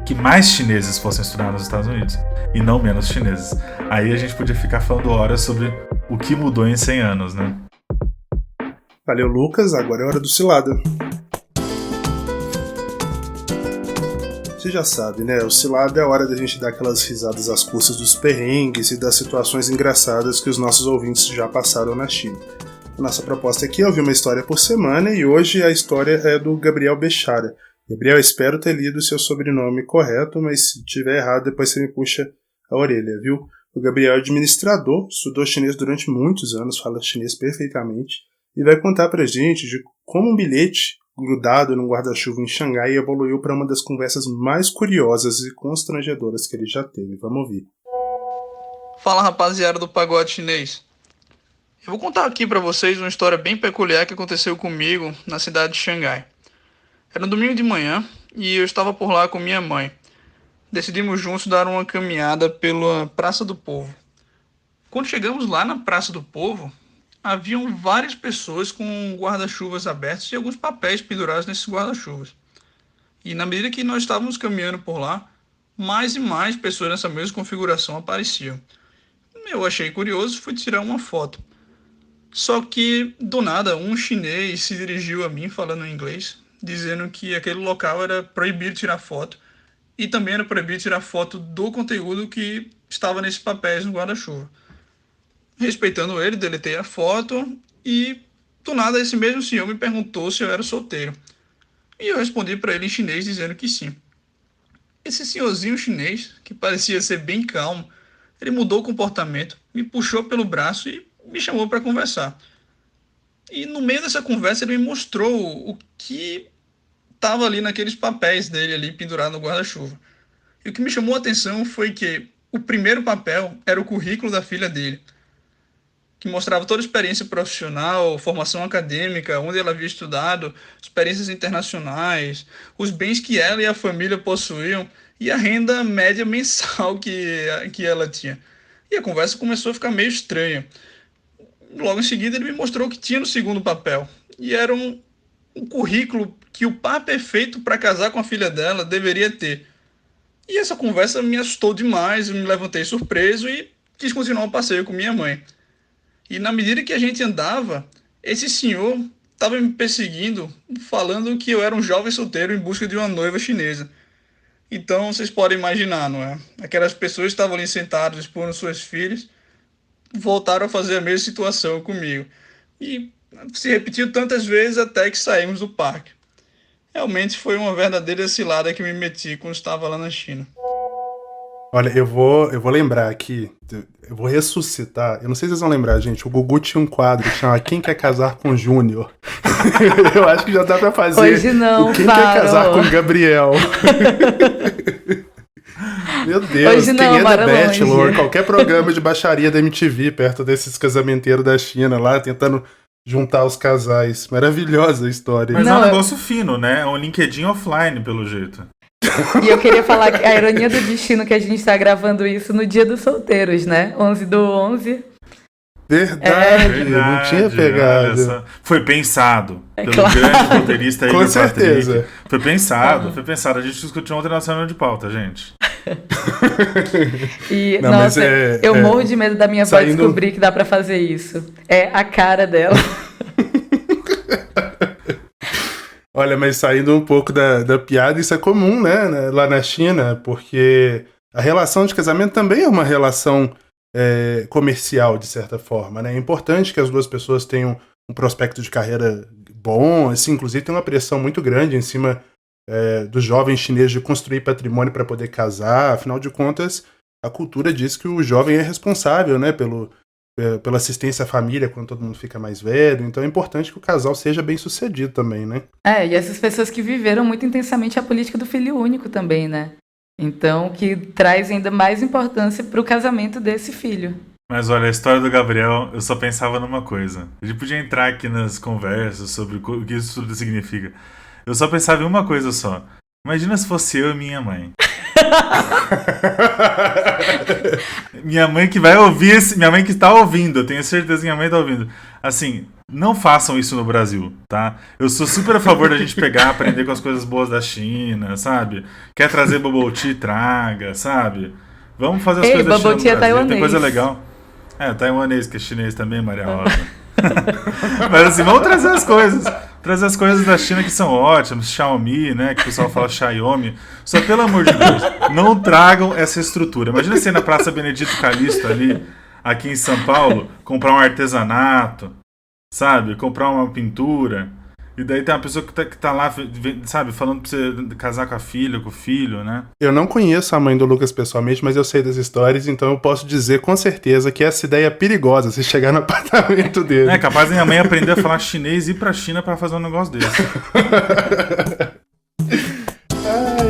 que mais chineses fossem estudar nos Estados Unidos, e não menos chineses. Aí a gente podia ficar falando horas sobre o que mudou em 100 anos, né? Valeu, Lucas. Agora é hora do Cilada. Você já sabe, né? O Cilada é a hora da gente dar aquelas risadas às custas dos perrengues e das situações engraçadas que os nossos ouvintes já passaram na China. A nossa proposta aqui é ouvir uma história por semana e hoje a história é do Gabriel Bechara. Gabriel, espero ter lido o seu sobrenome correto, mas se tiver errado, depois você me puxa a orelha, viu? O Gabriel é administrador, estudou chinês durante muitos anos, fala chinês perfeitamente e vai contar pra gente de como um bilhete grudado num guarda-chuva em Xangai evoluiu para uma das conversas mais curiosas e constrangedoras que ele já teve. Vamos ouvir. Fala, rapaziada do pagode chinês. Eu vou contar aqui pra vocês uma história bem peculiar que aconteceu comigo na cidade de Xangai. Era um domingo de manhã e eu estava por lá com minha mãe. Decidimos juntos dar uma caminhada pela Praça do Povo. Quando chegamos lá na Praça do Povo, haviam várias pessoas com guarda-chuvas abertos e alguns papéis pendurados nesses guarda-chuvas. E na medida que nós estávamos caminhando por lá, mais e mais pessoas nessa mesma configuração apareciam. Eu achei curioso e fui tirar uma foto. Só que, do nada, um chinês se dirigiu a mim falando em inglês. dizendo que aquele local era proibido tirar foto e também era proibido tirar foto do conteúdo que estava nesses papéis no guarda-chuva. Respeitando ele, deletei a foto e, do nada, esse mesmo senhor me perguntou se eu era solteiro. E eu respondi para ele em chinês dizendo que sim. Esse senhorzinho chinês, que parecia ser bem calmo, ele mudou o comportamento, me puxou pelo braço e me chamou para conversar. E no meio dessa conversa ele me mostrou o que estava ali naqueles papéis dele ali pendurado no guarda-chuva. E o que me chamou a atenção foi que o primeiro papel era o currículo da filha dele, que mostrava toda a experiência profissional, formação acadêmica, onde ela havia estudado, experiências internacionais, os bens que ela e a família possuíam e a renda média mensal que ela tinha. E a conversa começou a ficar meio estranha. Logo em seguida ele me mostrou o que tinha no segundo papel. E era um currículo que o par perfeito para casar com a filha dela deveria ter. E essa conversa me assustou demais, eu me levantei surpreso e quis continuar o passeio com minha mãe. E na medida que a gente andava, esse senhor estava me perseguindo, falando que eu era um jovem solteiro em busca de uma noiva chinesa. Então vocês podem imaginar, não é? Aquelas pessoas que estavam ali sentadas expondo suas filhas, voltaram a fazer a mesma situação comigo. E se repetiu tantas vezes até que saímos do parque. Realmente foi uma verdadeira cilada que me meti quando estava lá na China. Olha, eu vou lembrar aqui, eu vou ressuscitar. Eu não sei se vocês vão lembrar, gente. O Gugu tinha um quadro que chama Quem Quer Casar com Júnior? Eu acho que já dá pra fazer. Hoje não, o Quem Quer Casar com Gabriel? Meu Deus, Hoje não, quem é da longe. Bachelor, qualquer programa de baixaria da MTV, perto desses casamenteiros da China lá, tentando juntar os casais. Maravilhosa a história. Mas Não, é um negócio fino, né? É um LinkedIn offline, pelo jeito. E eu queria falar que a ironia do destino que a gente está gravando isso no dia dos solteiros, né? 11/11. Verdade, não tinha pegado. Foi pensado pelo claro. grande roteirista Com Igor certeza. Patrick. Foi pensado. A gente discutiu ontem na semana de pauta, gente. E, Não, nossa, mas eu morro de medo da minha avó saindo- descobrir que dá pra fazer isso. É a cara dela. Olha, mas saindo um pouco da piada, isso é comum, né, lá na China, porque a relação de casamento também é uma relação comercial, de certa forma, né? É importante que as duas pessoas tenham um prospecto de carreira bom, assim, inclusive tem uma pressão muito grande em cima do jovem chinês de construir patrimônio para poder casar. Afinal de contas, a cultura diz que o jovem é responsável, né, pela assistência à família quando todo mundo fica mais velho. Então é importante que o casal seja bem sucedido também, né? E essas pessoas que viveram muito intensamente a política do filho único também, né? Então, que traz ainda mais importância pro casamento desse filho. Mas olha, a história do Gabriel, eu só pensava numa coisa. A gente podia entrar aqui nas conversas sobre o que isso tudo significa. Eu só pensava em uma coisa só. Imagina se fosse eu e minha mãe. Minha mãe que vai ouvir minha mãe que está ouvindo, eu tenho certeza que minha mãe está ouvindo. Assim, não façam isso no Brasil, tá? Eu sou super a favor da gente pegar, aprender com as coisas boas da China, sabe? Quer trazer bubble tea, traga, sabe? Vamos fazer as coisas da China no bubble tea Brasil, é tem coisa taiwanês. legal. Taiwanês, que é chinês também, Maria Rosa. Mas assim, vamos trazer as coisas. Trazer as coisas da China que são ótimas, Xiaomi, né? Que o pessoal fala Xiaomi. Só pelo amor de Deus, não tragam essa estrutura. Imagina você ir na Praça Benedito Calixto ali, aqui em São Paulo, comprar um artesanato, sabe? Comprar uma pintura. E daí tem uma pessoa que tá lá, sabe, falando pra você casar com a filha, com o filho, né? Eu não conheço a mãe do Lucas pessoalmente, mas eu sei das histórias, então eu posso dizer com certeza que essa ideia é perigosa se chegar no apartamento dele. É capaz da minha mãe aprender a falar chinês e ir pra China pra fazer um negócio desse. Ai.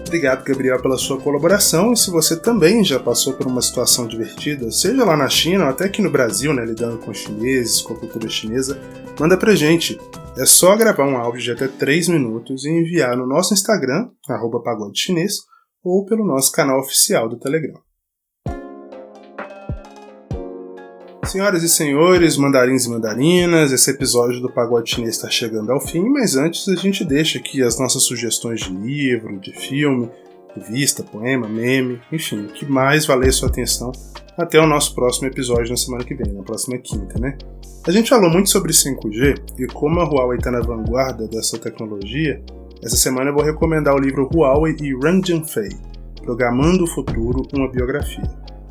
Obrigado, Gabriel, pela sua colaboração. E se você também já passou por uma situação divertida, seja lá na China ou até aqui no Brasil, né, lidando com chineses, com a cultura chinesa, manda pra gente. É só gravar um áudio de até 3 minutos e enviar no nosso Instagram, @pagodechinês, ou pelo nosso canal oficial do Telegram. Senhoras e senhores, mandarins e mandarinas, esse episódio do Pagode Chinês está chegando ao fim, mas antes a gente deixa aqui as nossas sugestões de livro, de filme, revista, poema, meme, enfim, o que mais valer sua atenção até o nosso próximo episódio na semana que vem, na próxima quinta, né? A gente falou muito sobre 5G e como a Huawei está na vanguarda dessa tecnologia. Essa semana eu vou recomendar o livro Huawei e Ren Zhengfei, Programando o Futuro, uma biografia.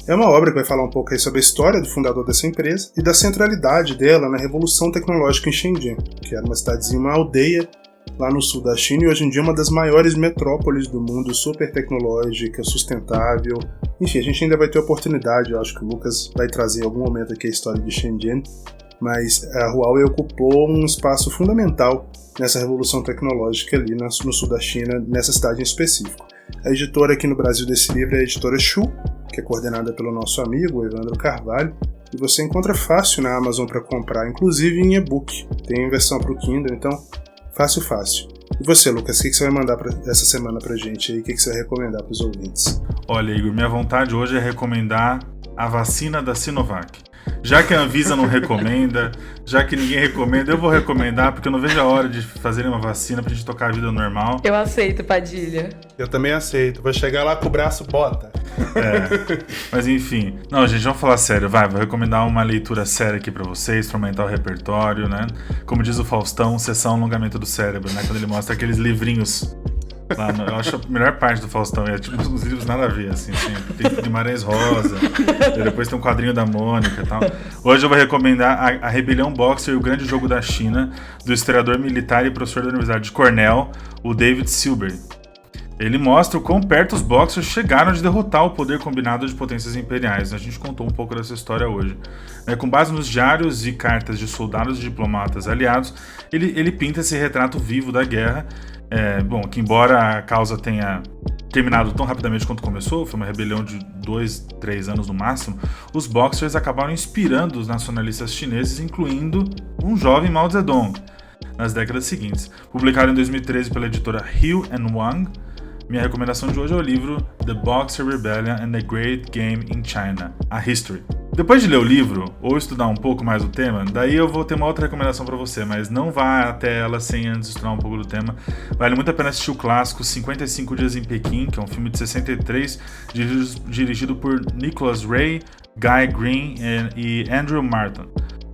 É uma obra que vai falar um pouco aí sobre a história do fundador dessa empresa e da centralidade dela na revolução tecnológica em Shenzhen, que era uma cidadezinha, uma aldeia lá no sul da China e hoje em dia é uma das maiores metrópoles do mundo, super tecnológica, sustentável. Enfim, a gente ainda vai ter oportunidade, eu acho que o Lucas vai trazer em algum momento aqui a história de Shenzhen, mas a Huawei ocupou um espaço fundamental nessa revolução tecnológica ali no sul da China, nessa cidade em específico. A editora aqui no Brasil desse livro é a editora Shu, que é coordenada pelo nosso amigo Evandro Carvalho, e você encontra fácil na Amazon para comprar, inclusive em e-book. Tem versão para o Kindle, então fácil. E você, Lucas, o que você vai mandar essa semana pra gente aí? O que você vai recomendar para os ouvintes? Olha, Igor, minha vontade hoje é recomendar a vacina da Sinovac. Já que a Anvisa não recomenda, já que ninguém recomenda, eu vou recomendar, porque eu não vejo a hora de fazerem uma vacina pra gente tocar a vida normal. Eu aceito, Padilha. Eu também aceito. Vou chegar lá com o braço bota. Mas enfim. Não, gente, vamos falar sério. Vou recomendar uma leitura séria aqui pra vocês, pra aumentar o repertório, né? Como diz o Faustão, sessão alongamento do cérebro, né? Quando ele mostra aqueles livrinhos. Lá no, eu acho a melhor parte do Faustão é tipo uns livros nada a ver, assim, tem Guimarães Rosa, e depois tem um quadrinho da Mônica e tal. Hoje eu vou recomendar a Rebelião Boxer e o Grande Jogo da China, do historiador militar e professor da Universidade de Cornell, o David Silberry. Ele mostra o quão perto os Boxers chegaram de derrotar o poder combinado de potências imperiais. A gente contou um pouco dessa história hoje. Com base nos diários e cartas de soldados e diplomatas aliados, ele pinta esse retrato vivo da guerra. Que embora a causa tenha terminado tão rapidamente quanto começou, foi uma rebelião de 2-3 anos no máximo, os Boxers acabaram inspirando os nacionalistas chineses, incluindo um jovem Mao Zedong, nas décadas seguintes. Publicado em 2013 pela editora Hill & Wang, minha recomendação de hoje é o livro The Boxer Rebellion and the Great Game in China, A History. Depois de ler o livro, ou estudar um pouco mais o tema, daí eu vou ter uma outra recomendação para você, mas não vá até ela sem antes estudar um pouco do tema. Vale muito a pena assistir o clássico 55 Dias em Pequim, que é um filme de 63, dirigido por Nicholas Ray, Guy Green e Andrew Martin.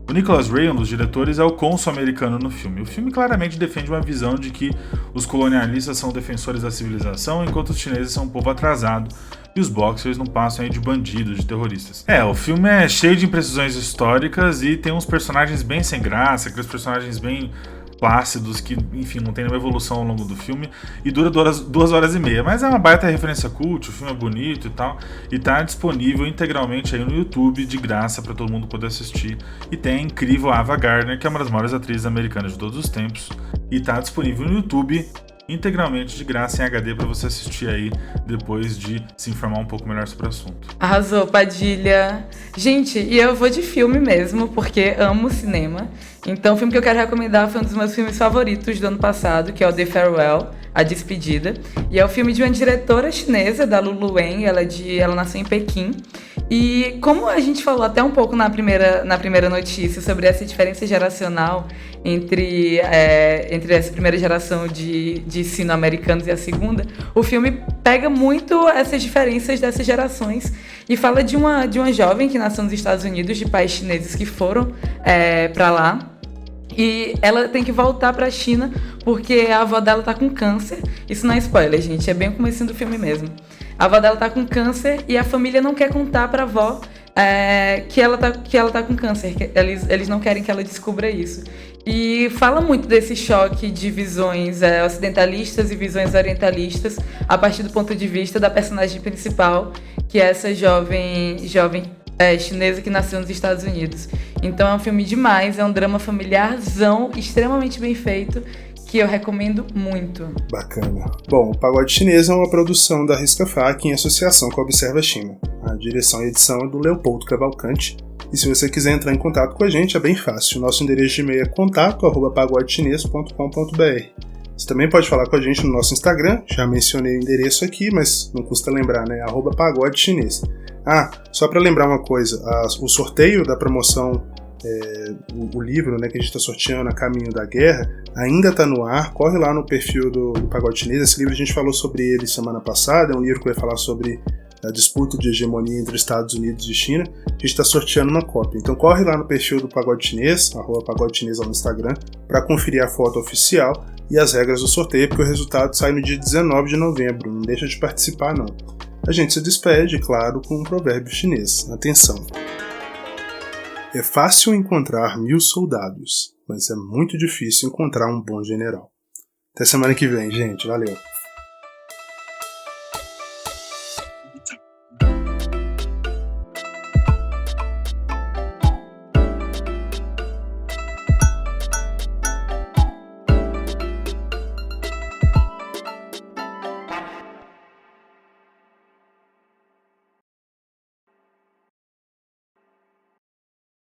O Nicholas Ray, um dos diretores, é o cônsul americano no filme. O filme claramente defende uma visão de que os colonialistas são defensores da civilização, enquanto os chineses são um povo atrasado, e os Boxers não passam aí de bandidos, de terroristas. O filme é cheio de imprecisões históricas e tem uns personagens bem sem graça, aqueles personagens bem plácidos que, enfim, não tem nenhuma evolução ao longo do filme e dura 2 horas e meia, mas é uma baita referência cult, o filme é bonito e tal, e tá disponível integralmente aí no YouTube, de graça, para todo mundo poder assistir. E tem a incrível Ava Gardner, que é uma das maiores atrizes americanas de todos os tempos, e tá disponível no YouTube integralmente de graça em HD para você assistir aí depois de se informar um pouco melhor sobre o assunto. Arrasou, Padilha. Gente, e eu vou de filme mesmo, porque amo cinema. Então o filme que eu quero recomendar foi um dos meus filmes favoritos do ano passado, que é o The Farewell, A Despedida. E é o filme de uma diretora chinesa, da Lulu Wang, ela nasceu em Pequim. E como a gente falou até um pouco na primeira notícia sobre essa diferença geracional entre essa primeira geração de sino-americanos e a segunda, o filme pega muito essas diferenças dessas gerações e fala de uma jovem que nasceu nos Estados Unidos, de pais chineses que foram para lá. E ela tem que voltar pra China porque a avó dela tá com câncer. Isso não é spoiler, gente, é bem o comecinho do filme mesmo. A avó dela tá com câncer e a família não quer contar pra avó que ela tá com câncer. Eles não querem que ela descubra isso. E fala muito desse choque de visões ocidentalistas e visões orientalistas a partir do ponto de vista da personagem principal, que é essa jovem chinesa que nasceu nos Estados Unidos. Então é um filme demais, é um drama familiarzão, extremamente bem feito, que eu recomendo muito. Bacana. Bom, o Pagode Chinês é uma produção da Risca Fac em associação com a Observa China. A direção e edição é do Leopoldo Cavalcante. E se você quiser entrar em contato com a gente, é bem fácil. O nosso endereço de e-mail é contato@pagodechinês.com.br. Você também pode falar com a gente no nosso Instagram, já mencionei o endereço aqui, mas não custa lembrar, né? @pagodechinês. Só para lembrar uma coisa, o sorteio da promoção, o livro, né, que a gente está sorteando, A Caminho da Guerra, ainda está no ar. Corre lá no perfil do Pagode Chinês. Esse livro a gente falou sobre ele semana passada, é um livro que vai falar sobre a disputa de hegemonia entre Estados Unidos e China, a gente está sorteando uma cópia. Então corre lá no perfil do Pagode Chinês, @pagodechinês lá no Instagram, para conferir a foto oficial e as regras do sorteio, porque o resultado sai no dia 19 de novembro, não deixa de participar não. A gente se despede, claro, com um provérbio chinês. Atenção! É fácil encontrar 1000 soldados, mas é muito difícil encontrar um bom general. Até semana que vem, gente. Valeu!